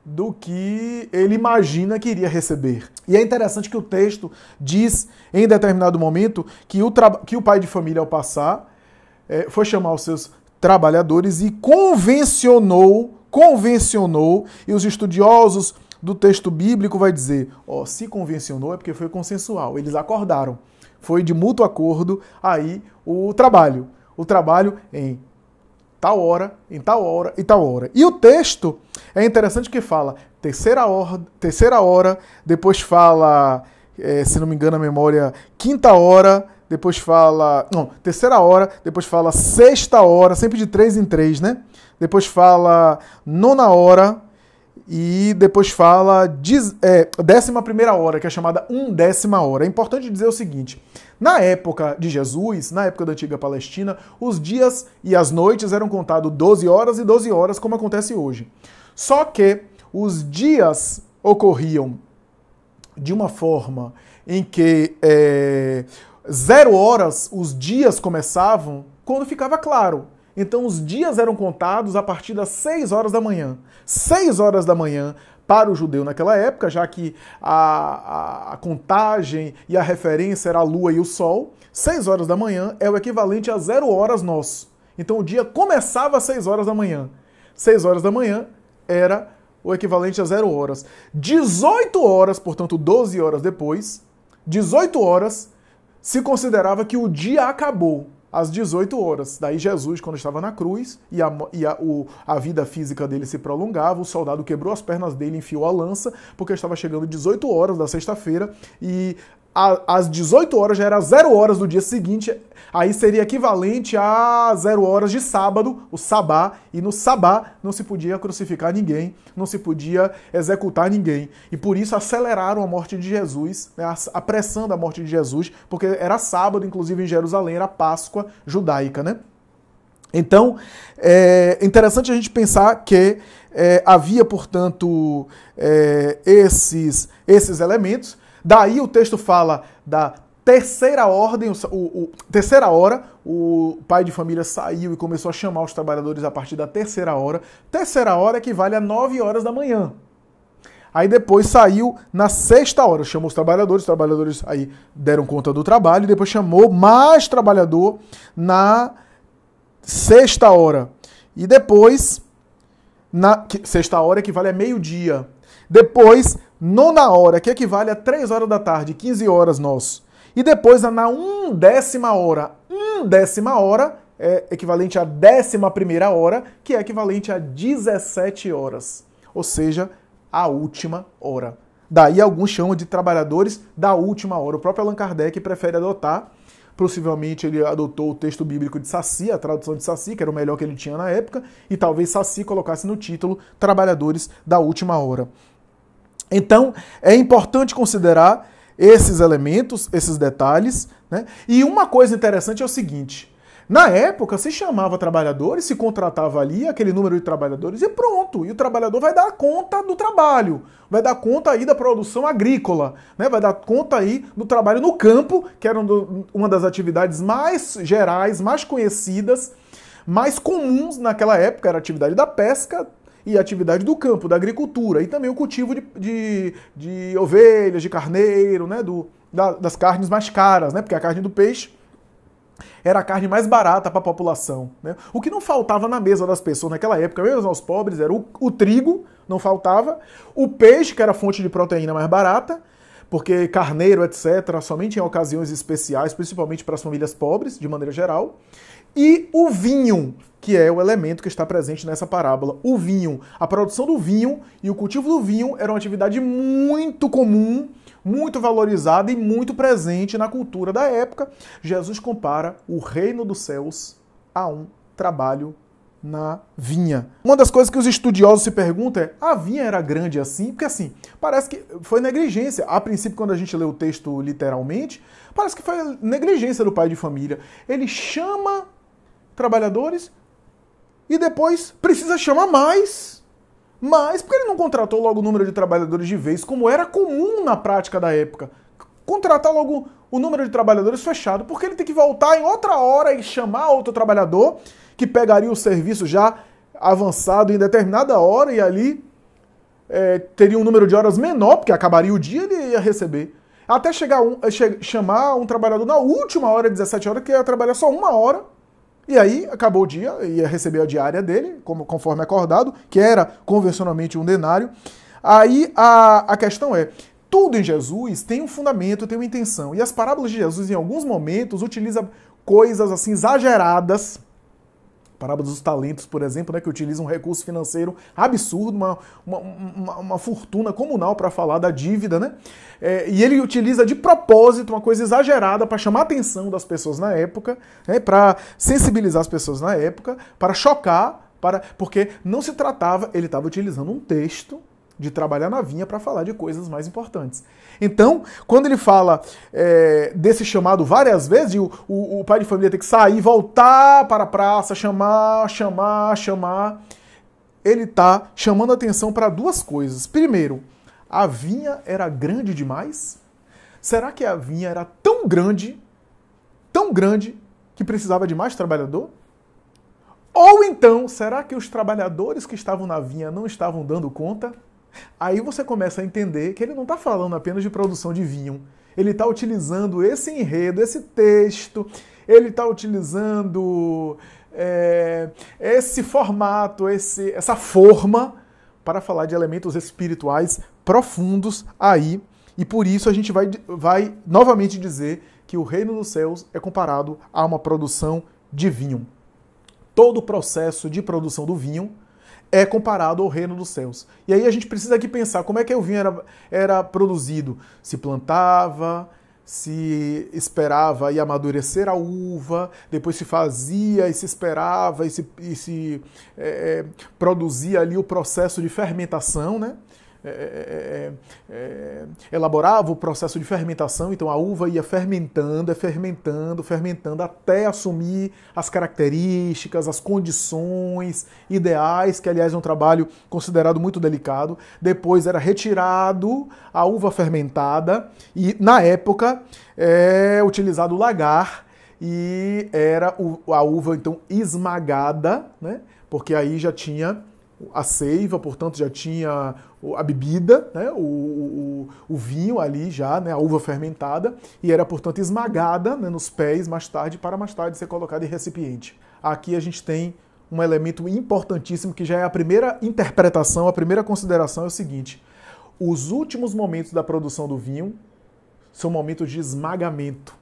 do que ele imagina que iria receber. E é interessante que o texto diz, em determinado momento, que o pai de família, ao passar, foi chamar os seus trabalhadores e convencionou, e os estudiosos do texto bíblico vai dizer, se convencionou é porque foi consensual, eles acordaram, foi de mútuo acordo aí o trabalho em tal hora, em tal hora e tal hora. E o texto é interessante que fala terceira hora, depois fala, se não me engano a memória, quinta hora, depois fala... Não, terceira hora, depois fala sexta hora, sempre de 3 em 3, né? Depois fala nona hora e depois fala 11ª hora, que é chamada undécima hora. É importante dizer o seguinte, na época de Jesus, na época da antiga Palestina, os dias e as noites eram contados 12 horas e 12 horas, como acontece hoje. Só que os dias ocorriam de uma forma em que 0 horas os dias começavam quando ficava claro. Então os dias eram contados a partir das 6 horas da manhã. 6 horas da manhã para o judeu naquela época, já que a contagem e a referência era a lua e o sol, 6 horas da manhã é o equivalente a 0 horas nosso. Então o dia começava às 6 horas da manhã. 6 horas da manhã era o equivalente a 0 horas. 18 horas, portanto 12 horas depois, 18 horas se considerava que o dia acabou. Às 18 horas. Daí Jesus, quando estava na cruz e a vida física dele se prolongava, o soldado quebrou as pernas dele, enfiou a lança, porque estava chegando 18 horas da sexta-feira e às 18 horas já era 0 horas do dia seguinte, aí seria equivalente a 0 horas de sábado, o sabá, e no sabá não se podia crucificar ninguém, não se podia executar ninguém. E por isso aceleraram a morte de Jesus, né, apressando a morte de Jesus, porque era sábado, inclusive em Jerusalém, era Páscoa judaica, né? Então, é interessante a gente pensar que havia, portanto, esses elementos. Daí o texto fala da terceira ordem, terceira hora, o pai de família saiu e começou a chamar os trabalhadores a partir da terceira hora. Terceira hora equivale a 9 horas da manhã. Aí depois saiu na sexta hora, chamou os trabalhadores aí deram conta do trabalho, e depois chamou mais trabalhador na sexta hora. E depois, sexta hora equivale a meio-dia. Depois, nona hora, que equivale a 3 horas da tarde, 15 horas nosso. E depois, na undécima hora. Undécima hora é equivalente à 11ª hora, que é equivalente a 17 horas. Ou seja, a última hora. Daí alguns chamam de trabalhadores da última hora. O próprio Allan Kardec prefere adotar Possivelmente ele adotou o texto bíblico de Saci, a tradução de Saci, que era o melhor que ele tinha na época, e talvez Saci colocasse no título Trabalhadores da Última Hora. Então, é importante considerar esses elementos, esses detalhes, né? E uma coisa interessante é o seguinte: na época se chamava trabalhadores, se contratava ali aquele número de trabalhadores e pronto. E o trabalhador vai dar conta do trabalho, vai dar conta aí da produção agrícola, né? Vai dar conta aí do trabalho no campo, que era uma das atividades mais gerais, mais conhecidas, mais comuns naquela época, era a atividade da pesca e a atividade do campo, da agricultura, e também o cultivo de ovelhas, de carneiro, né? Das carnes mais caras, né? Porque a carne do peixe era a carne mais barata para a população, né? O que não faltava na mesa das pessoas naquela época, mesmo aos pobres, era o trigo, não faltava, o peixe, que era a fonte de proteína mais barata, porque carneiro, etc., somente em ocasiões especiais, principalmente para as famílias pobres, de maneira geral, e o vinho, que é o elemento que está presente nessa parábola. O vinho, a produção do vinho e o cultivo do vinho era uma atividade muito comum, muito valorizada e muito presente na cultura da época. Jesus compara o reino dos céus a um trabalho na vinha. Uma das coisas que os estudiosos se perguntam é: a vinha era grande assim? Porque assim, parece que foi negligência. A princípio, quando a gente lê o texto literalmente, parece que foi negligência do pai de família. Ele chama trabalhadores e depois precisa chamar mais. Mas por que ele não contratou logo o número de trabalhadores de vez, como era comum na prática da época? Contratar logo o número de trabalhadores fechado, porque ele tem que voltar em outra hora e chamar outro trabalhador que pegaria o serviço já avançado em determinada hora e ali teria um número de horas menor, porque acabaria o dia e ele ia receber. Até chamar um trabalhador na última hora, 17 horas, que ia trabalhar só uma hora. E aí, acabou o dia, ia receber a diária dele, conforme acordado, que era convencionalmente um denário. Aí a questão é: tudo em Jesus tem um fundamento, tem uma intenção. E as parábolas de Jesus, em alguns momentos, utilizam coisas assim exageradas. Parábola dos talentos, por exemplo, né, que utiliza um recurso financeiro absurdo, uma fortuna comunal para falar da dívida, né? E ele utiliza de propósito uma coisa exagerada para chamar a atenção das pessoas na época, né, para sensibilizar as pessoas na época, para chocar, porque não se tratava, ele estava utilizando um texto de trabalhar na vinha para falar de coisas mais importantes. Então, quando ele fala desse chamado várias vezes, e o pai de família tem que sair, voltar para a praça, chamar, ele está chamando a atenção para duas coisas. Primeiro, a vinha era grande demais? Será que a vinha era tão grande, que precisava de mais trabalhador? Ou então, será que os trabalhadores que estavam na vinha não estavam dando conta? Aí você começa a entender que ele não está falando apenas de produção de vinho. Ele está utilizando esse enredo, esse texto, ele está utilizando esse formato, essa forma para falar de elementos espirituais profundos aí. E por isso a gente vai novamente dizer que o reino dos céus é comparado a uma produção de vinho. Todo o processo de produção do vinho é comparado ao reino dos céus. E aí a gente precisa aqui pensar como é que o vinho era produzido. Se plantava, se esperava e amadurecer a uva, depois se fazia e se esperava e se produzia ali o processo de fermentação, né? Elaborava o processo de fermentação, então a uva ia fermentando até assumir as características, as condições ideais, que aliás é um trabalho considerado muito delicado. Depois era retirado a uva fermentada e na época utilizado o lagar e era a uva então esmagada, né? Porque aí já tinha a seiva, portanto já tinha a bebida, né? o vinho ali já, né? A uva fermentada, e era, portanto, esmagada, né, nos pés mais tarde, para mais tarde ser colocada em recipiente. Aqui a gente tem um elemento importantíssimo, que já é a primeira interpretação, a primeira consideração é o seguinte: os últimos momentos da produção do vinho são momentos de esmagamento.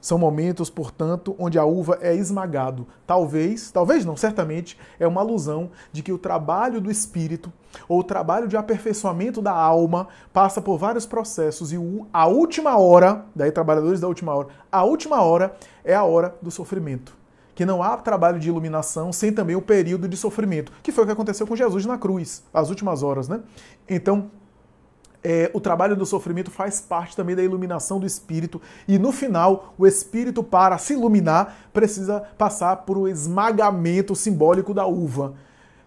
São momentos, portanto, onde a uva é esmagado. Talvez não, certamente, é uma alusão de que o trabalho do espírito, ou o trabalho de aperfeiçoamento da alma, passa por vários processos. E a última hora, daí trabalhadores da última hora, a última hora é a hora do sofrimento. Que não há trabalho de iluminação sem também o período de sofrimento, que foi o que aconteceu com Jesus na cruz, as últimas horas, né? Então, o trabalho do sofrimento faz parte também da iluminação do espírito, e no final, o espírito, para se iluminar, precisa passar por um esmagamento simbólico da uva,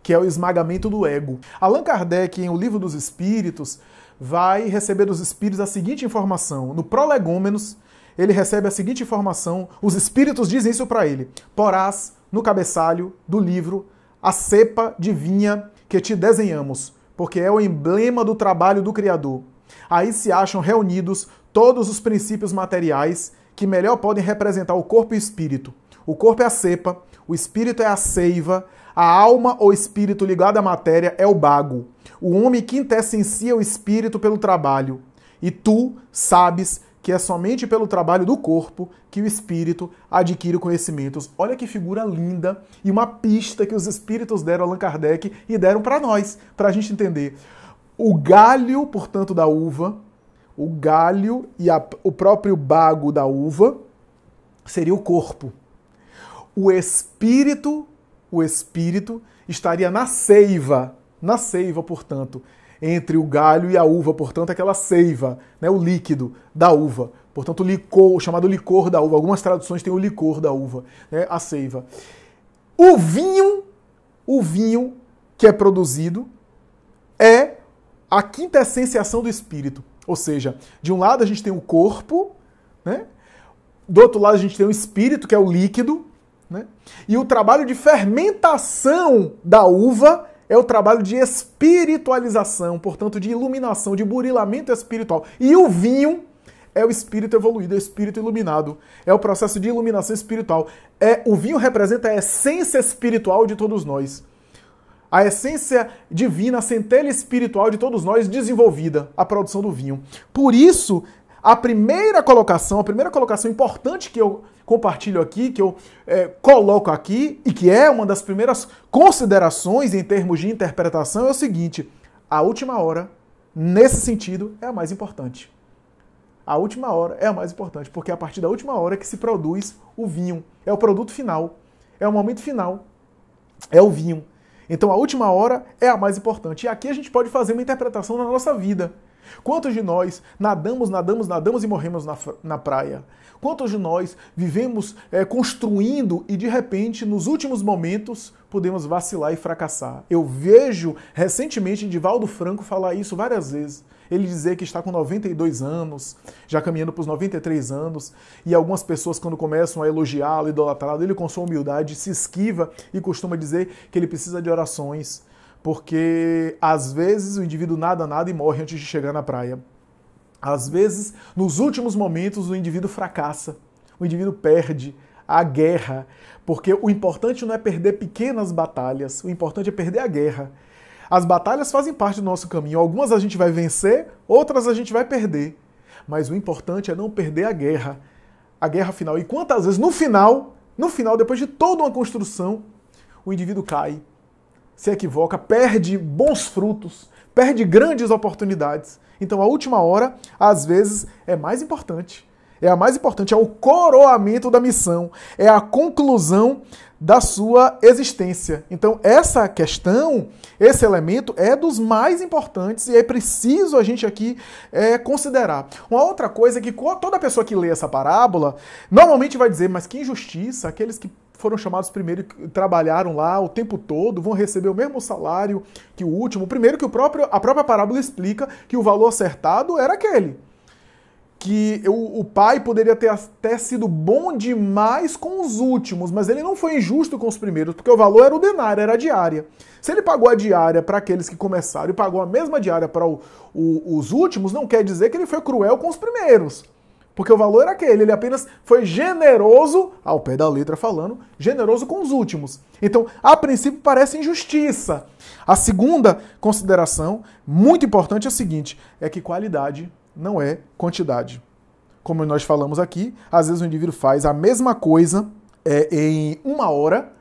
que é o esmagamento do ego. Allan Kardec, em O Livro dos Espíritos, vai receber dos espíritos a seguinte informação. No Prolegômenos, ele recebe a seguinte informação, os espíritos dizem isso para ele: porás no cabeçalho do livro a cepa de vinha que te desenhamos, porque é o emblema do trabalho do Criador. Aí se acham reunidos todos os princípios materiais que melhor podem representar o corpo e o espírito. O corpo é a cepa, o espírito é a seiva, a alma ou espírito ligado à matéria é o bago. O homem quintessencia o espírito pelo trabalho. E tu sabes que é somente pelo trabalho do corpo que o espírito adquire conhecimentos. Olha que figura linda e uma pista que os espíritos deram a Allan Kardec e deram para nós, para a gente entender. O galho, portanto, da uva, o galho e o próprio bago da uva seria o corpo. O espírito estaria na seiva, portanto, entre o galho e a uva, portanto, aquela seiva, né, o líquido da uva. Portanto, o licor, chamado licor da uva. Algumas traduções têm o licor da uva, né, a seiva. O vinho que é produzido é a quintessenciação do espírito. Ou seja, de um lado a gente tem o corpo, né? Do outro lado a gente tem o espírito, que é o líquido, né? E o trabalho de fermentação da uva é o trabalho de espiritualização, portanto, de iluminação, de burilamento espiritual. E o vinho é o espírito evoluído, é o espírito iluminado. É o processo de iluminação espiritual. O vinho representa a essência espiritual de todos nós. A essência divina, a centelha espiritual de todos nós desenvolvida, a produção do vinho. Por isso, a primeira colocação importante que eu compartilho aqui, que eu coloco aqui, e que é uma das primeiras considerações em termos de interpretação, é o seguinte: a última hora, nesse sentido, é a mais importante. A última hora é a mais importante, porque é a partir da última hora que se produz o vinho. É o produto final, é o momento final, é o vinho. Então a última hora é a mais importante. E aqui a gente pode fazer uma interpretação na nossa vida. Quantos de nós nadamos e morremos na praia? Quantos de nós vivemos construindo e de repente, nos últimos momentos, podemos vacilar e fracassar? Eu vejo recentemente Divaldo Franco falar isso várias vezes. Ele dizer que está com 92 anos, já caminhando para os 93 anos, e algumas pessoas, quando começam a elogiá-lo, idolatrá-lo, ele com sua humildade se esquiva e costuma dizer que ele precisa de orações, porque às vezes o indivíduo nada e morre antes de chegar na praia. Às vezes, nos últimos momentos, o indivíduo fracassa, o indivíduo perde a guerra, porque o importante não é perder pequenas batalhas, o importante é perder a guerra. As batalhas fazem parte do nosso caminho, algumas a gente vai vencer, outras a gente vai perder, mas o importante é não perder a guerra final. E quantas vezes, no final, depois de toda uma construção, o indivíduo cai, se equivoca, perde bons frutos, perde grandes oportunidades. Então a última hora, às vezes, é mais importante. É a mais importante, é o coroamento da missão, é a conclusão da sua existência. Então essa questão, esse elemento é dos mais importantes e é preciso a gente aqui considerar. Uma outra coisa é que toda pessoa que lê essa parábola normalmente vai dizer, mas que injustiça, aqueles que foram chamados primeiro e trabalharam lá o tempo todo, vão receber o mesmo salário que o último. Primeiro que a própria parábola explica que o valor acertado era aquele. Que o pai poderia ter até sido bom demais com os últimos, mas ele não foi injusto com os primeiros, porque o valor era o denário, era a diária. Se ele pagou a diária para aqueles que começaram e pagou a mesma diária para os últimos, não quer dizer que ele foi cruel com os primeiros. Porque o valor era aquele, ele apenas foi generoso, ao pé da letra falando, generoso com os últimos. Então, a princípio parece injustiça. A segunda consideração, muito importante, é a seguinte, é que qualidade não é quantidade. como nós falamos aqui, às vezes o indivíduo faz a mesma coisa em 1 hora,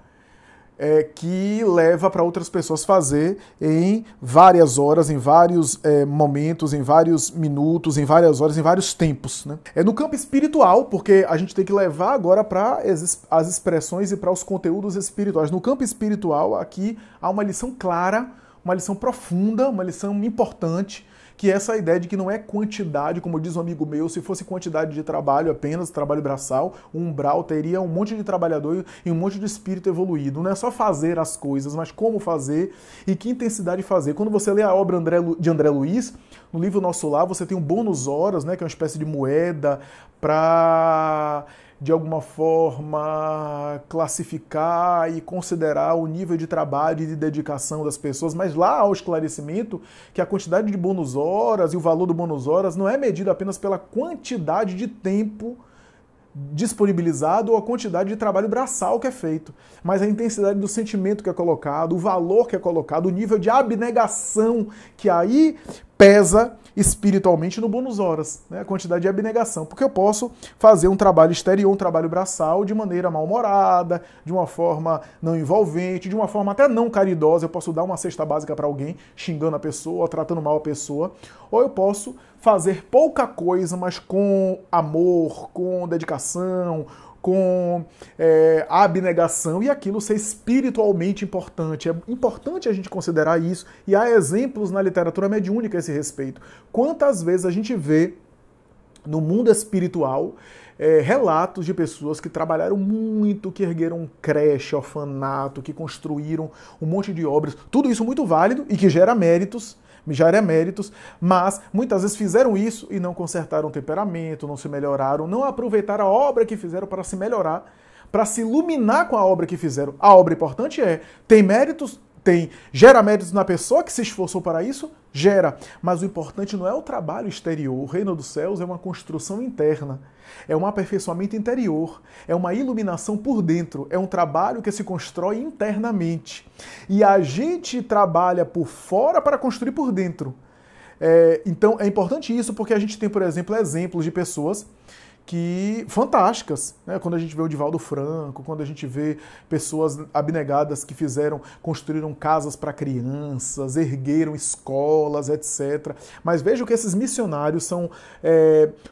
que leva para outras pessoas fazer em várias horas, em vários momentos, em vários minutos, em várias horas, em vários tempos, né? No campo espiritual, porque a gente tem que levar agora para as expressões e para os conteúdos espirituais. No campo espiritual, aqui há uma lição clara, uma lição profunda, uma lição importante, que é essa ideia de que não é quantidade, como diz um amigo meu, se fosse quantidade de trabalho apenas, trabalho braçal, o umbral teria um monte de trabalhador e um monte de espírito evoluído. Não é só fazer as coisas, mas como fazer e que intensidade fazer. Quando você lê a obra de André Luiz, no livro Nosso Lar, você tem um bônus horas, né, que é uma espécie de moeda para, de alguma forma, classificar e considerar o nível de trabalho e de dedicação das pessoas, mas lá há o esclarecimento que a quantidade de bônus horas e o valor do bônus horas não é medido apenas pela quantidade de tempo disponibilizado ou a quantidade de trabalho braçal que é feito, mas a intensidade do sentimento que é colocado, o valor que é colocado, o nível de abnegação que aí pesa espiritualmente no bônus horas, né? A quantidade de abnegação, porque eu posso fazer um trabalho exterior, um trabalho braçal de maneira mal-humorada, de uma forma não envolvente, de uma forma até não caridosa. Eu posso dar uma cesta básica para alguém, xingando a pessoa, tratando mal a pessoa, ou eu posso fazer pouca coisa, mas com amor, com dedicação, com abnegação, e aquilo ser espiritualmente importante. É importante a gente considerar isso, e há exemplos na literatura mediúnica a esse respeito. Quantas vezes a gente vê no mundo espiritual relatos de pessoas que trabalharam muito, que ergueram creche, orfanato, que construíram um monte de obras, tudo isso muito válido e que gera méritos, mas muitas vezes fizeram isso e não consertaram o temperamento, não se melhoraram, não aproveitaram a obra que fizeram para se melhorar, para se iluminar com a obra que fizeram. A obra importante tem méritos, gera méritos na pessoa que se esforçou para isso, gera, mas o importante não é o trabalho exterior. O reino dos céus é uma construção interna, é um aperfeiçoamento interior, é uma iluminação por dentro, é um trabalho que se constrói internamente. E a gente trabalha por fora para construir por dentro. Então é importante isso, porque a gente tem, por exemplo, exemplos de pessoas fantásticas, né? Quando a gente vê o Divaldo Franco, quando a gente vê pessoas abnegadas que construíram casas para crianças, ergueram escolas, etc. Mas vejam que esses missionários são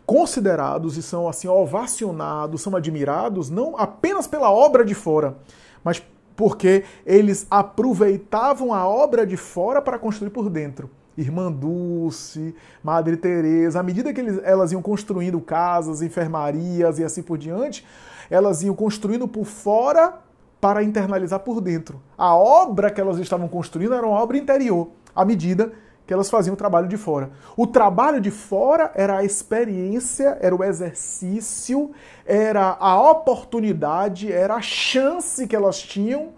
considerados e são assim ovacionados, são admirados, não apenas pela obra de fora, mas porque eles aproveitavam a obra de fora para construir por dentro. Irmã Dulce, Madre Teresa, à medida que elas iam construindo casas, enfermarias e assim por diante, elas iam construindo por fora para internalizar por dentro. A obra que elas estavam construindo era uma obra interior, à medida que elas faziam o trabalho de fora. O trabalho de fora era a experiência, era o exercício, era a oportunidade, era a chance que elas tinham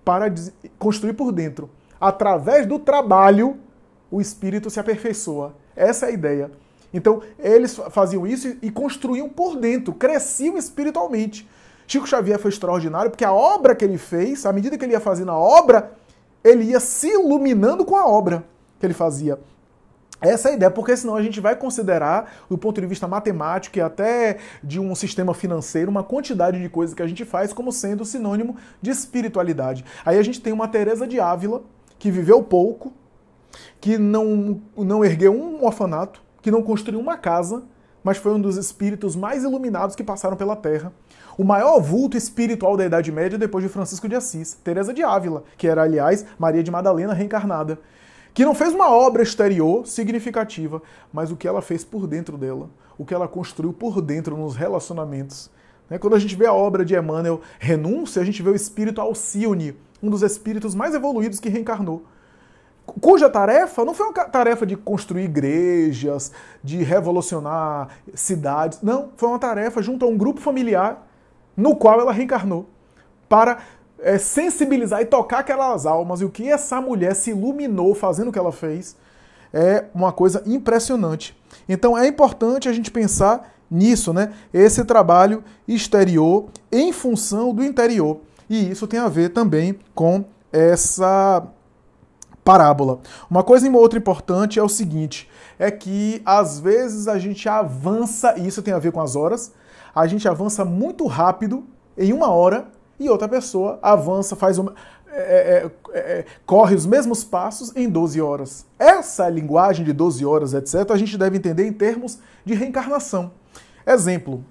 para construir por dentro. Através do trabalho, o espírito se aperfeiçoa. Essa é a ideia. Então, eles faziam isso e construíam por dentro, cresciam espiritualmente. Chico Xavier foi extraordinário porque a obra que ele fez, à medida que ele ia fazendo a obra, ele ia se iluminando com a obra que ele fazia. Essa é a ideia, porque senão a gente vai considerar, do ponto de vista matemático e até de um sistema financeiro, uma quantidade de coisas que a gente faz como sendo sinônimo de espiritualidade. Aí a gente tem uma Teresa de Ávila, que viveu pouco, que não ergueu um orfanato, que não construiu uma casa, mas foi um dos espíritos mais iluminados que passaram pela Terra. O maior vulto espiritual da Idade Média depois de Francisco de Assis, Teresa de Ávila, que era, aliás, Maria de Madalena reencarnada, que não fez uma obra exterior significativa, mas o que ela fez por dentro dela, o que ela construiu por dentro nos relacionamentos. Quando a gente vê a obra de Emmanuel, Renúncia, a gente vê o espírito Alcione, um dos espíritos mais evoluídos que reencarnou, cuja tarefa não foi uma tarefa de construir igrejas, de revolucionar cidades. Não, foi uma tarefa junto a um grupo familiar no qual ela reencarnou, para sensibilizar e tocar aquelas almas. E o que essa mulher se iluminou fazendo o que ela fez é uma coisa impressionante. Então é importante a gente pensar nisso, né? Esse trabalho exterior em função do interior. E isso tem a ver também com essa parábola. Uma coisa outra importante é o seguinte, é que às vezes a gente avança, e isso tem a ver com as horas, a gente avança muito rápido em 1 hora e outra pessoa avança, corre os mesmos passos em 12 horas. Essa linguagem de 12 horas, etc., a gente deve entender em termos de reencarnação. Exemplo,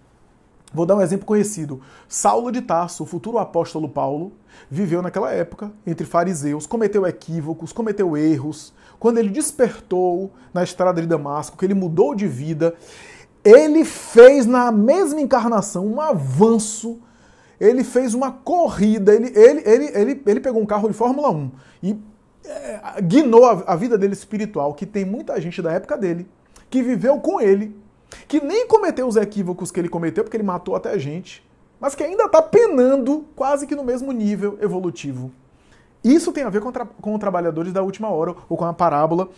vou dar um exemplo conhecido. Saulo de Tarso, o futuro apóstolo Paulo, viveu naquela época entre fariseus, cometeu equívocos, cometeu erros. Quando ele despertou na estrada de Damasco, que ele mudou de vida, ele fez na mesma encarnação um avanço, ele fez uma corrida, ele pegou um carro de Fórmula 1 e guinou a vida dele espiritual, que tem muita gente da época dele, que viveu com ele, que nem cometeu os equívocos que ele cometeu, porque ele matou até gente, mas que ainda está penando quase que no mesmo nível evolutivo. Isso tem a ver com os trabalhadores da última hora, ou com a parábola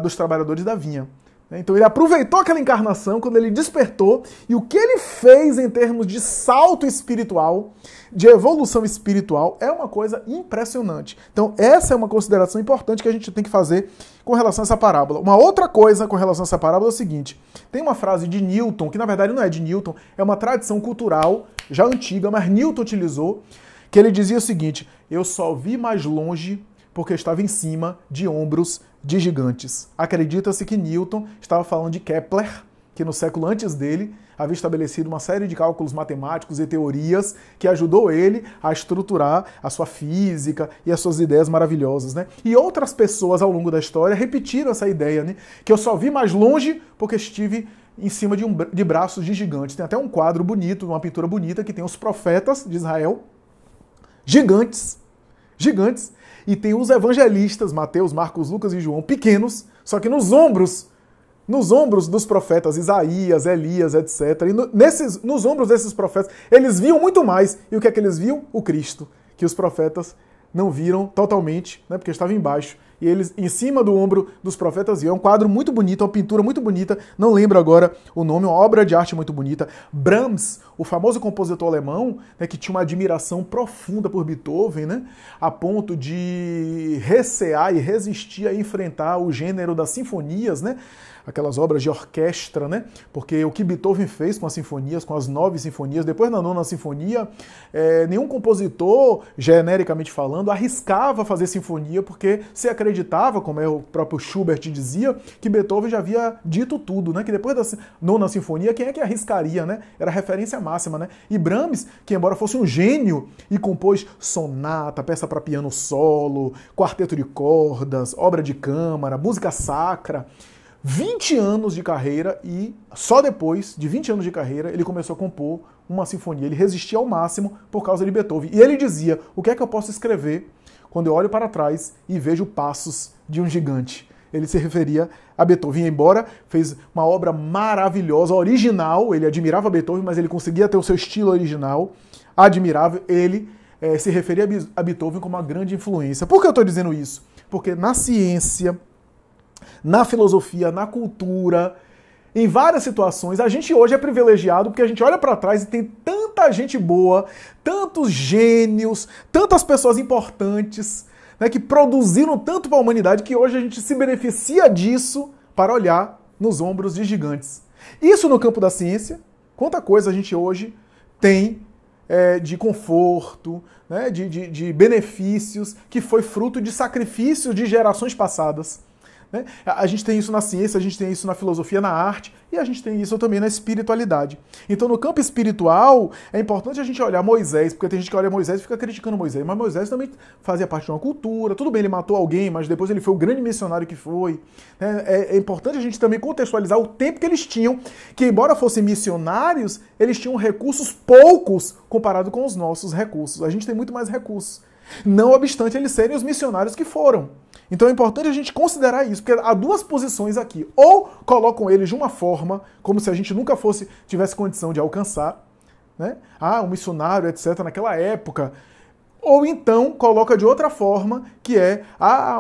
dos trabalhadores da vinha. Então ele aproveitou aquela encarnação quando ele despertou, e o que ele fez em termos de salto espiritual, de evolução espiritual, é uma coisa impressionante. Então essa é uma consideração importante que a gente tem que fazer com relação a essa parábola. Uma outra coisa com relação a essa parábola é o seguinte, tem uma frase de Newton, que na verdade não é de Newton, é uma tradição cultural já antiga, mas Newton utilizou, que ele dizia o seguinte: eu só vi mais longe porque estava em cima de ombros de gigantes. Acredita-se que Newton estava falando de Kepler, que no século antes dele havia estabelecido uma série de cálculos matemáticos e teorias que ajudou ele a estruturar a sua física e as suas ideias maravilhosas, né? E outras pessoas ao longo da história repetiram essa ideia, né? Que eu só vi mais longe porque estive em cima de braços de gigantes. Tem até um quadro bonito, uma pintura bonita, que tem os profetas de Israel, gigantes, e tem os evangelistas, Mateus, Marcos, Lucas e João, pequenos, só que nos ombros dos profetas Isaías, Elias, etc. E nos ombros desses profetas, eles viam muito mais. E o que é que eles viam? O Cristo, que os profetas não viram totalmente, né, porque estava embaixo. E eles, em cima do ombro dos profetas, viam. É um quadro muito bonito, uma pintura muito bonita, não lembro agora o nome, uma obra de arte muito bonita. Brahms, o famoso compositor alemão, né, que tinha uma admiração profunda por Beethoven, né, a ponto de recear e resistir a enfrentar o gênero das sinfonias, né, aquelas obras de orquestra, né? Porque o que Beethoven fez com as sinfonias, com as 9 sinfonias, depois na 9ª sinfonia, nenhum compositor, genericamente falando, arriscava fazer sinfonia, porque se acreditava, como o próprio Schubert dizia, que Beethoven já havia dito tudo, né? Que depois da 9ª sinfonia, quem é que arriscaria, né? Era a referência máxima, né? E Brahms, que embora fosse um gênio e compôs sonata, peça para piano solo, quarteto de cordas, obra de câmara, música sacra, 20 anos de carreira, e só depois de 20 anos de carreira ele começou a compor uma sinfonia. Ele resistia ao máximo por causa de Beethoven. E ele dizia: o que é que eu posso escrever quando eu olho para trás e vejo passos de um gigante? Ele se referia a Beethoven, embora fez uma obra maravilhosa, original. Ele admirava Beethoven, mas ele conseguia ter o seu estilo original, admirável. Ele se referia a Beethoven como uma grande influência. Por que eu estou dizendo isso? Porque na ciência, na filosofia, na cultura, em várias situações, a gente hoje é privilegiado porque a gente olha para trás e tem tanta gente boa, tantos gênios, tantas pessoas importantes, né, que produziram tanto para a humanidade, que hoje a gente se beneficia disso para olhar nos ombros de gigantes. Isso no campo da ciência, quanta coisa a gente hoje tem de conforto, né, de benefícios, que foi fruto de sacrifícios de gerações passadas. Né? A gente tem isso na ciência, a gente tem isso na filosofia, na arte, e a gente tem isso também na espiritualidade. Então, no campo espiritual, é importante a gente olhar Moisés, porque tem gente que olha Moisés e fica criticando Moisés, mas Moisés também fazia parte de uma cultura. Tudo bem, ele matou alguém, mas depois ele foi o grande missionário que foi. É importante a gente também contextualizar o tempo que eles tinham, que embora fossem missionários, eles tinham recursos poucos comparado com os nossos recursos. A gente tem muito mais recursos, não obstante eles serem os missionários que foram. Então é importante a gente considerar isso, porque há duas posições aqui. Ou colocam eles de uma forma, como se a gente nunca tivesse condição de alcançar, né? Um missionário, etc., naquela época. Ou então coloca de outra forma, que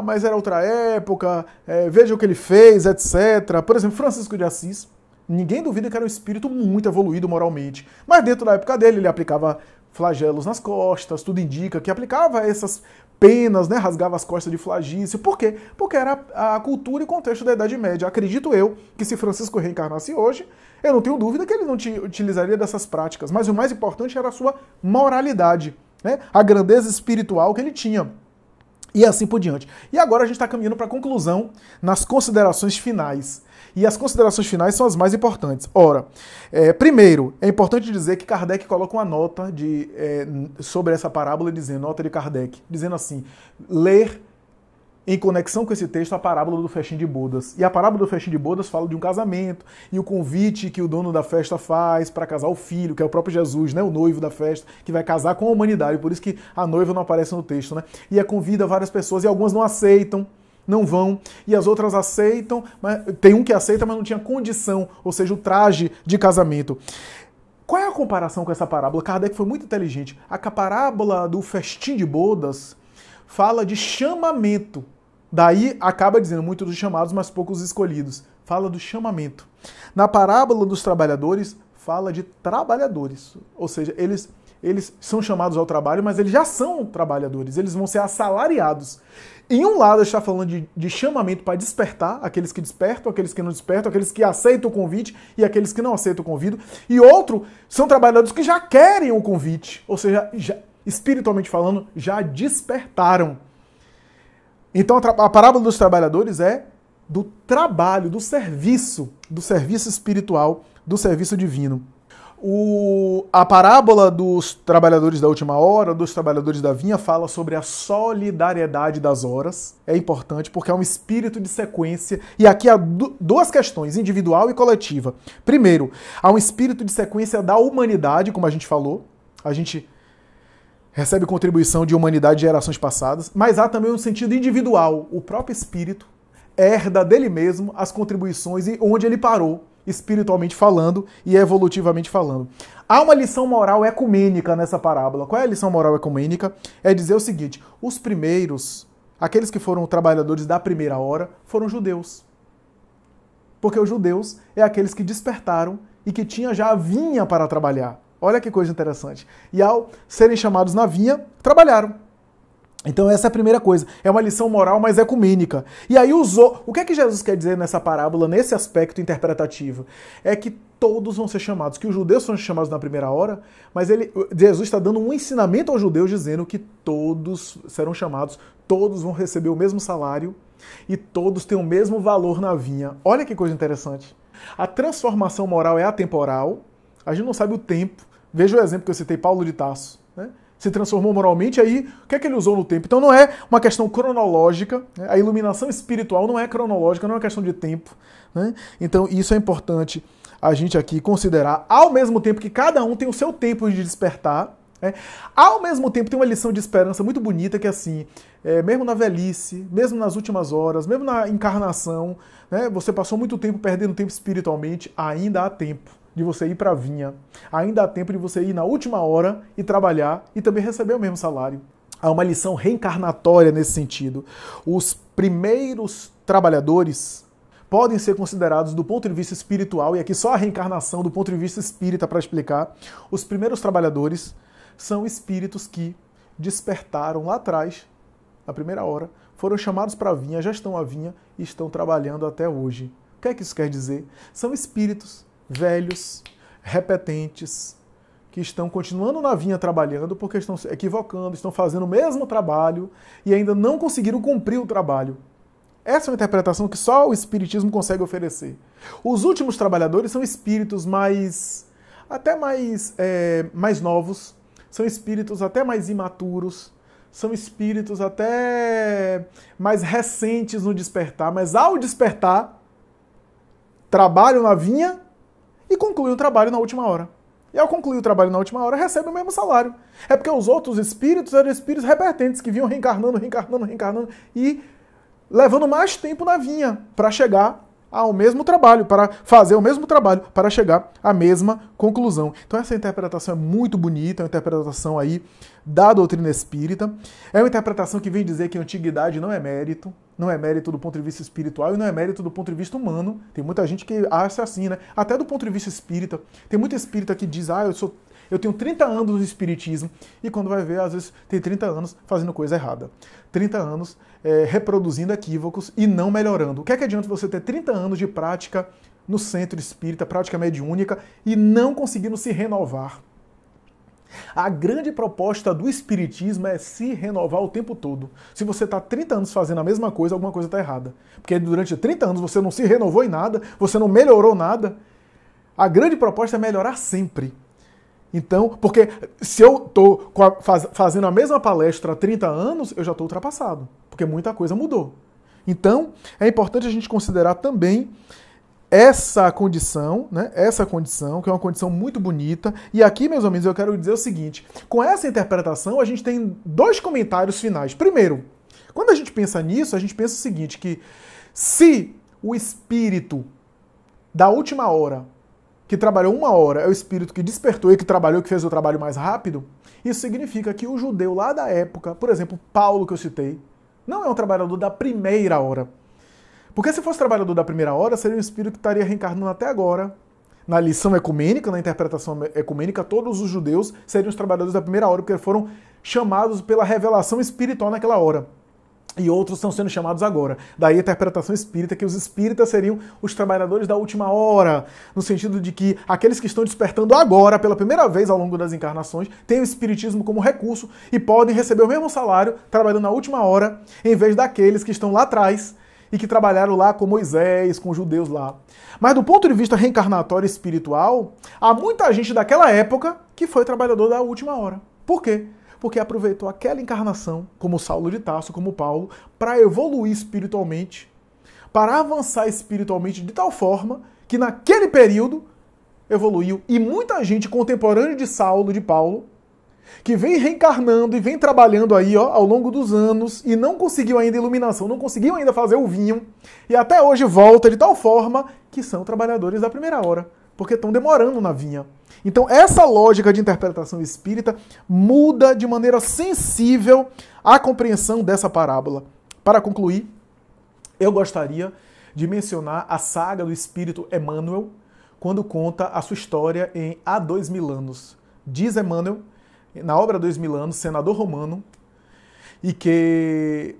mas era outra época, veja o que ele fez, etc. Por exemplo, Francisco de Assis. Ninguém duvida que era um espírito muito evoluído moralmente. Mas dentro da época dele, ele aplicava flagelos nas costas, tudo indica que aplicava essas penas, né, rasgava as costas de flagício. Por quê? Porque era a cultura e contexto da Idade Média. Acredito eu que se Francisco reencarnasse hoje, eu não tenho dúvida que ele não utilizaria dessas práticas, mas o mais importante era a sua moralidade, né, a grandeza espiritual que ele tinha. E assim por diante. E agora a gente está caminhando para a conclusão nas considerações finais. E as considerações finais são as mais importantes. Ora, primeiro, é importante dizer que Kardec coloca uma nota sobre essa parábola, dizendo, nota de Kardec, dizendo assim, ler em conexão com esse texto a parábola do festim de bodas. E a parábola do festim de bodas fala de um casamento e o convite que o dono da festa faz para casar o filho, que é o próprio Jesus, né, o noivo da festa, que vai casar com a humanidade. Por isso que a noiva não aparece no texto, né? E convida várias pessoas e algumas não aceitam, não vão, e as outras aceitam, mas tem um que aceita, mas não tinha condição, ou seja, o traje de casamento. Qual é a comparação com essa parábola? Kardec foi muito inteligente. A parábola do festim de bodas fala de chamamento. Daí acaba dizendo muitos dos chamados, mas poucos escolhidos. Fala do chamamento. Na parábola dos trabalhadores, fala de trabalhadores. Ou seja, eles são chamados ao trabalho, mas eles já são trabalhadores. Eles vão ser assalariados. Em um lado está falando de chamamento para despertar, aqueles que despertam, aqueles que não despertam, aqueles que aceitam o convite e aqueles que não aceitam o convite. E outro são trabalhadores que já querem o convite. Ou seja, espiritualmente falando, já despertaram. Então a parábola dos trabalhadores é do trabalho, do serviço espiritual, do serviço divino. A parábola dos trabalhadores da última hora, dos trabalhadores da vinha, fala sobre a solidariedade das horas. É importante porque é um espírito de sequência. E aqui há duas questões, individual e coletiva. Primeiro, há um espírito de sequência da humanidade, como a gente falou. A gente recebe contribuição de humanidade de gerações passadas, mas há também um sentido individual. O próprio espírito herda dele mesmo as contribuições e onde ele parou, espiritualmente falando e evolutivamente falando. Há uma lição moral ecumênica nessa parábola. Qual é a lição moral ecumênica? É dizer o seguinte, os primeiros, aqueles que foram trabalhadores da primeira hora, foram judeus. Porque os judeus é aqueles que despertaram e que tinham já a vinha para trabalhar. Olha que coisa interessante. E ao serem chamados na vinha, trabalharam. Então essa é a primeira coisa. É uma lição moral, mas ecumênica. E aí o que é que Jesus quer dizer nessa parábola, nesse aspecto interpretativo? É que todos vão ser chamados, que os judeus foram chamados na primeira hora, mas Jesus está dando um ensinamento aos judeus dizendo que todos serão chamados, todos vão receber o mesmo salário e todos têm o mesmo valor na vinha. Olha que coisa interessante. A transformação moral é atemporal, a gente não sabe o tempo. Veja o exemplo que eu citei, Paulo de Tarso, né? Se transformou moralmente, aí o que é que ele usou no tempo? Então não é uma questão cronológica, né? A iluminação espiritual não é cronológica, não é uma questão de tempo, né? Então isso é importante a gente aqui considerar, ao mesmo tempo que cada um tem o seu tempo de despertar, né? Ao mesmo tempo tem uma lição de esperança muito bonita que é assim, mesmo na velhice, mesmo nas últimas horas, mesmo na encarnação, né? Você passou muito tempo perdendo tempo espiritualmente, ainda há tempo de você ir para a vinha. Ainda há tempo de você ir na última hora e trabalhar e também receber o mesmo salário. Há uma lição reencarnatória nesse sentido. Os primeiros trabalhadores podem ser considerados do ponto de vista espiritual, e aqui só a reencarnação do ponto de vista espírita para explicar. Os primeiros trabalhadores são espíritos que despertaram lá atrás, na primeira hora, foram chamados para a vinha, já estão à vinha e estão trabalhando até hoje. O que é que isso quer dizer? São espíritos velhos, repetentes, que estão continuando na vinha trabalhando porque estão se equivocando, estão fazendo o mesmo trabalho e ainda não conseguiram cumprir o trabalho. Essa é uma interpretação que só o Espiritismo consegue oferecer. Os últimos trabalhadores são espíritos mais novos, são espíritos até mais imaturos, são espíritos até mais recentes no despertar, mas ao despertar, trabalham na vinha e conclui o trabalho na última hora. E ao concluir o trabalho na última hora, recebe o mesmo salário. É porque os outros espíritos eram espíritos repetentes, que vinham reencarnando e levando mais tempo na vinha para chegar ao mesmo trabalho, para fazer o mesmo trabalho, para chegar à mesma conclusão. Então essa interpretação é muito bonita, é uma interpretação aí da doutrina espírita. É uma interpretação que vem dizer que a antiguidade não é mérito do ponto de vista espiritual e não é mérito do ponto de vista humano. Tem muita gente que acha assim, né? Até do ponto de vista espírita. Tem muito espírita que diz, Eu tenho 30 anos no espiritismo e quando vai ver, às vezes tem 30 anos fazendo coisa errada. 30 anos reproduzindo equívocos e não melhorando. O que é que adianta você ter 30 anos de prática no centro espírita, prática mediúnica, e não conseguindo se renovar? A grande proposta do espiritismo é se renovar o tempo todo. Se você está 30 anos fazendo a mesma coisa, alguma coisa está errada. Porque durante 30 anos você não se renovou em nada, você não melhorou nada. A grande proposta é melhorar sempre. Então, porque se eu estou fazendo a mesma palestra há 30 anos, eu já estou ultrapassado. Porque muita coisa mudou. Então, é importante a gente considerar também essa condição, né? Essa condição, que é uma condição muito bonita. E aqui, meus amigos, eu quero dizer o seguinte: com essa interpretação, a gente tem dois comentários finais. Primeiro, quando a gente pensa nisso, a gente pensa o seguinte, que se o espírito da última hora, que trabalhou 1 hora, é o espírito que despertou e que trabalhou, que fez o trabalho mais rápido, isso significa que o judeu lá da época, por exemplo, Paulo que eu citei, não é um trabalhador da primeira hora. Porque se fosse trabalhador da primeira hora, seria um espírito que estaria reencarnando até agora. Na lição ecumênica, na interpretação ecumênica, todos os judeus seriam os trabalhadores da primeira hora, porque foram chamados pela revelação espiritual naquela hora. E outros estão sendo chamados agora. Daí a interpretação espírita, que os espíritas seriam os trabalhadores da última hora, no sentido de que aqueles que estão despertando agora, pela primeira vez ao longo das encarnações, têm o espiritismo como recurso e podem receber o mesmo salário trabalhando na última hora, em vez daqueles que estão lá atrás e que trabalharam lá com Moisés, com os judeus lá. Mas do ponto de vista reencarnatório espiritual, há muita gente daquela época que foi trabalhador da última hora. Por quê? Porque aproveitou aquela encarnação, como Saulo de Tarso, como Paulo, para evoluir espiritualmente, para avançar espiritualmente de tal forma que naquele período evoluiu. E muita gente contemporânea de Saulo, de Paulo, que vem reencarnando e vem trabalhando aí ao longo dos anos e não conseguiu ainda iluminação, não conseguiu ainda fazer o vinho, e até hoje volta de tal forma que são trabalhadores da primeira hora, porque estão demorando na vinha. Então essa lógica de interpretação espírita muda de maneira sensível a compreensão dessa parábola. Para concluir, eu gostaria de mencionar a saga do espírito Emmanuel, quando conta a sua história em Há 2000 anos. Diz Emmanuel, na obra 2000 anos, senador romano, e que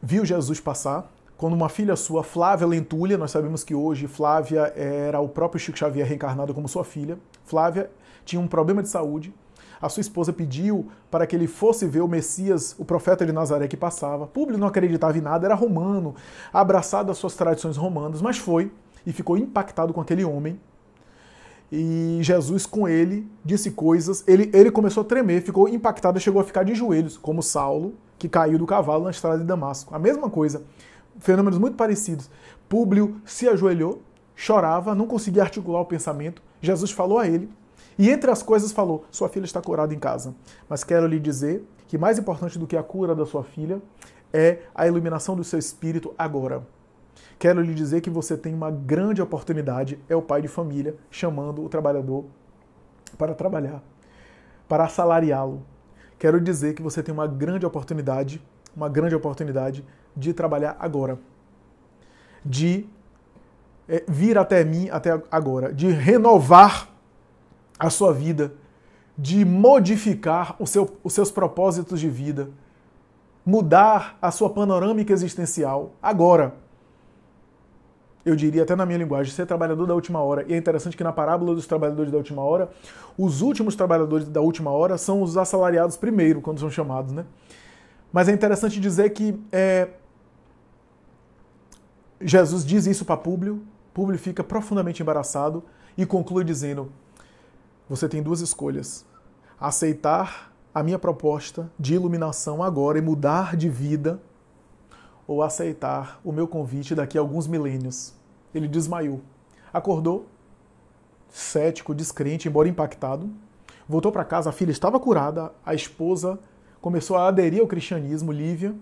viu Jesus passar, quando uma filha sua, Flávia Lentulha, nós sabemos que hoje Flávia era o próprio Chico Xavier reencarnado como sua filha, Flávia tinha um problema de saúde, a sua esposa pediu para que ele fosse ver o Messias, o profeta de Nazaré que passava. Públio não acreditava em nada, era romano, abraçado às suas tradições romanas, mas foi e ficou impactado com aquele homem. E Jesus com ele disse coisas, ele começou a tremer, ficou impactado e chegou a ficar de joelhos, como Saulo, que caiu do cavalo na estrada de Damasco. A mesma coisa, fenômenos muito parecidos. Públio se ajoelhou, chorava, não conseguia articular o pensamento. Jesus falou a ele, e entre as coisas falou: sua filha está curada em casa. Mas quero lhe dizer que mais importante do que a cura da sua filha é a iluminação do seu espírito agora. Quero lhe dizer que você tem uma grande oportunidade, é o pai de família chamando o trabalhador para trabalhar, para assalariá-lo. Quero dizer que você tem uma grande oportunidade de trabalhar agora, de vir até mim até agora, de renovar a sua vida, de modificar os seus propósitos de vida, mudar a sua panorâmica existencial agora. Eu diria até na minha linguagem, ser trabalhador da última hora. E é interessante que na parábola dos trabalhadores da última hora, os últimos trabalhadores da última hora são os assalariados primeiro, quando são chamados, né? Mas é interessante dizer que Jesus diz isso para Públio fica profundamente embaraçado e conclui dizendo: você tem duas escolhas, aceitar a minha proposta de iluminação agora e mudar de vida, ou aceitar o meu convite daqui a alguns milênios. Ele desmaiou. Acordou, cético, descrente, embora impactado. Voltou para casa, a filha estava curada, a esposa começou a aderir ao cristianismo, Lívia.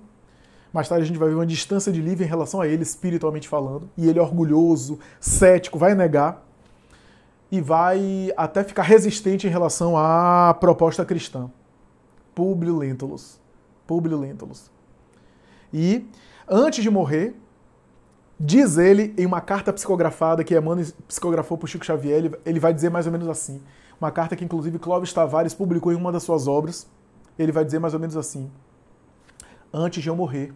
Mais tarde a gente vai ver uma distância de Lívia em relação a ele, espiritualmente falando. E ele, orgulhoso, cético, vai negar e vai até ficar resistente em relação à proposta cristã. Públio Lentulus. E antes de morrer, diz ele em uma carta psicografada que Emmanuel psicografou para o Chico Xavier, ele vai dizer mais ou menos assim: uma carta que inclusive Clóvis Tavares publicou em uma das suas obras. Ele vai dizer mais ou menos assim: antes de eu morrer,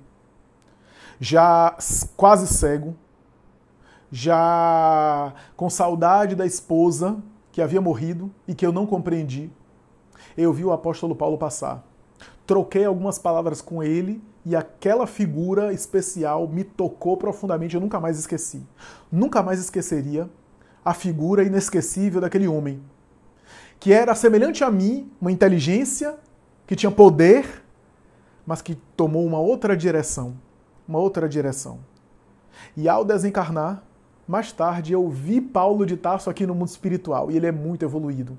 já quase cego, já com saudade da esposa que havia morrido e que eu não compreendi, eu vi o apóstolo Paulo passar. Troquei algumas palavras com ele e aquela figura especial me tocou profundamente, eu nunca mais esqueci. Nunca mais esqueceria a figura inesquecível daquele homem, que era semelhante a mim, uma inteligência, que tinha poder, mas que tomou uma outra direção. Uma outra direção. E ao desencarnar, mais tarde eu vi Paulo de Tarso aqui no mundo espiritual, e ele é muito evoluído.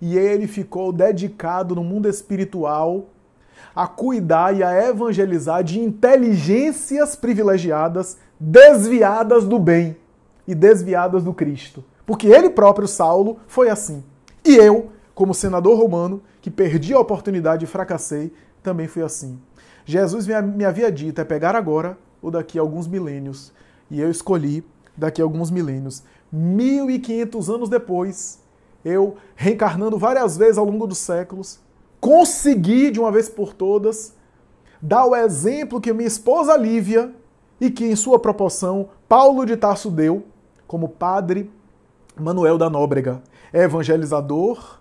E ele ficou dedicado no mundo espiritual a cuidar e a evangelizar de inteligências privilegiadas, desviadas do bem e desviadas do Cristo. Porque ele próprio, Saulo, foi assim. E eu, como senador romano, que perdi a oportunidade e fracassei, também fui assim. Jesus me havia dito, é pegar agora ou daqui a alguns milênios. E eu escolhi daqui a alguns milênios. 1500 anos depois, eu, reencarnando várias vezes ao longo dos séculos, consegui, de uma vez por todas, dar o exemplo que minha esposa Lívia e que, em sua proporção, Paulo de Tarso deu, como padre Manuel da Nóbrega, evangelizador,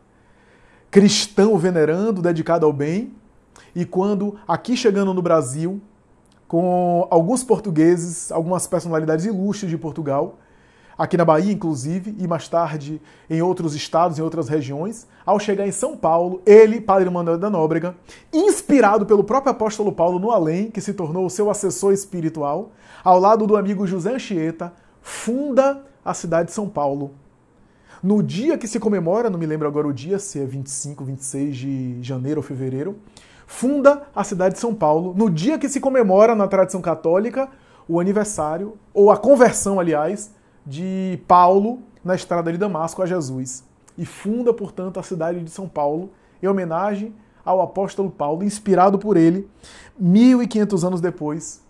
cristão venerando, dedicado ao bem, e quando, aqui chegando no Brasil, com alguns portugueses, algumas personalidades ilustres de Portugal, aqui na Bahia, inclusive, e mais tarde em outros estados, em outras regiões, ao chegar em São Paulo, ele, padre Manuel da Nóbrega, inspirado pelo próprio apóstolo Paulo no além, que se tornou o seu assessor espiritual, ao lado do amigo José Anchieta, funda a cidade de São Paulo. No dia que se comemora, não me lembro agora o dia, se é 25, 26 de janeiro ou fevereiro, funda a cidade de São Paulo, no dia que se comemora, na tradição católica, o aniversário, ou a conversão, aliás, de Paulo na estrada de Damasco a Jesus. E funda, portanto, a cidade de São Paulo, em homenagem ao apóstolo Paulo, inspirado por ele. 1500 anos depois,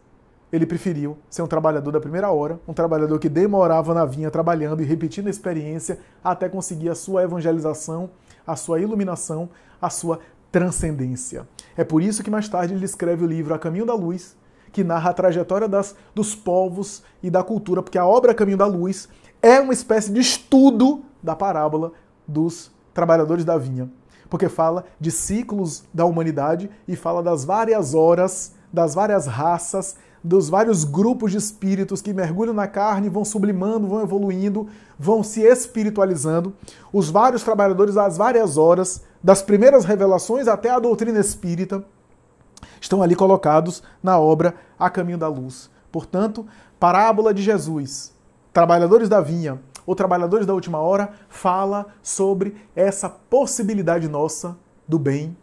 ele preferiu ser um trabalhador da primeira hora, um trabalhador que demorava na vinha trabalhando e repetindo a experiência até conseguir a sua evangelização, a sua iluminação, a sua transcendência. É por isso que mais tarde ele escreve o livro A Caminho da Luz, que narra a trajetória dos povos e da cultura, porque a obra Caminho da Luz é uma espécie de estudo da parábola dos trabalhadores da vinha, porque fala de ciclos da humanidade e fala das várias horas, das várias raças, dos vários grupos de espíritos que mergulham na carne, vão sublimando, vão evoluindo, vão se espiritualizando, os vários trabalhadores das várias horas, das primeiras revelações até a doutrina espírita, estão ali colocados na obra A Caminho da Luz. Portanto, parábola de Jesus, trabalhadores da vinha ou trabalhadores da última hora, fala sobre essa possibilidade nossa do bem,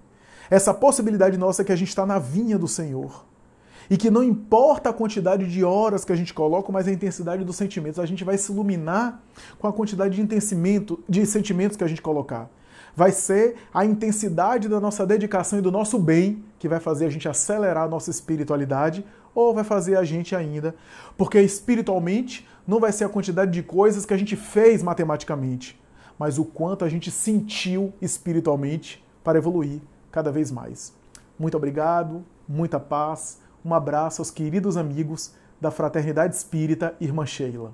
essa possibilidade nossa que a gente está na vinha do Senhor. E que não importa a quantidade de horas que a gente coloca, mas a intensidade dos sentimentos. A gente vai se iluminar com a quantidade de sentimentos que a gente colocar. Vai ser a intensidade da nossa dedicação e do nosso bem que vai fazer a gente acelerar a nossa espiritualidade, ou vai fazer a gente ainda, porque espiritualmente não vai ser a quantidade de coisas que a gente fez matematicamente, mas o quanto a gente sentiu espiritualmente para evoluir cada vez mais. Muito obrigado, muita paz, um abraço aos queridos amigos da Fraternidade Espírita Irmã Sheila.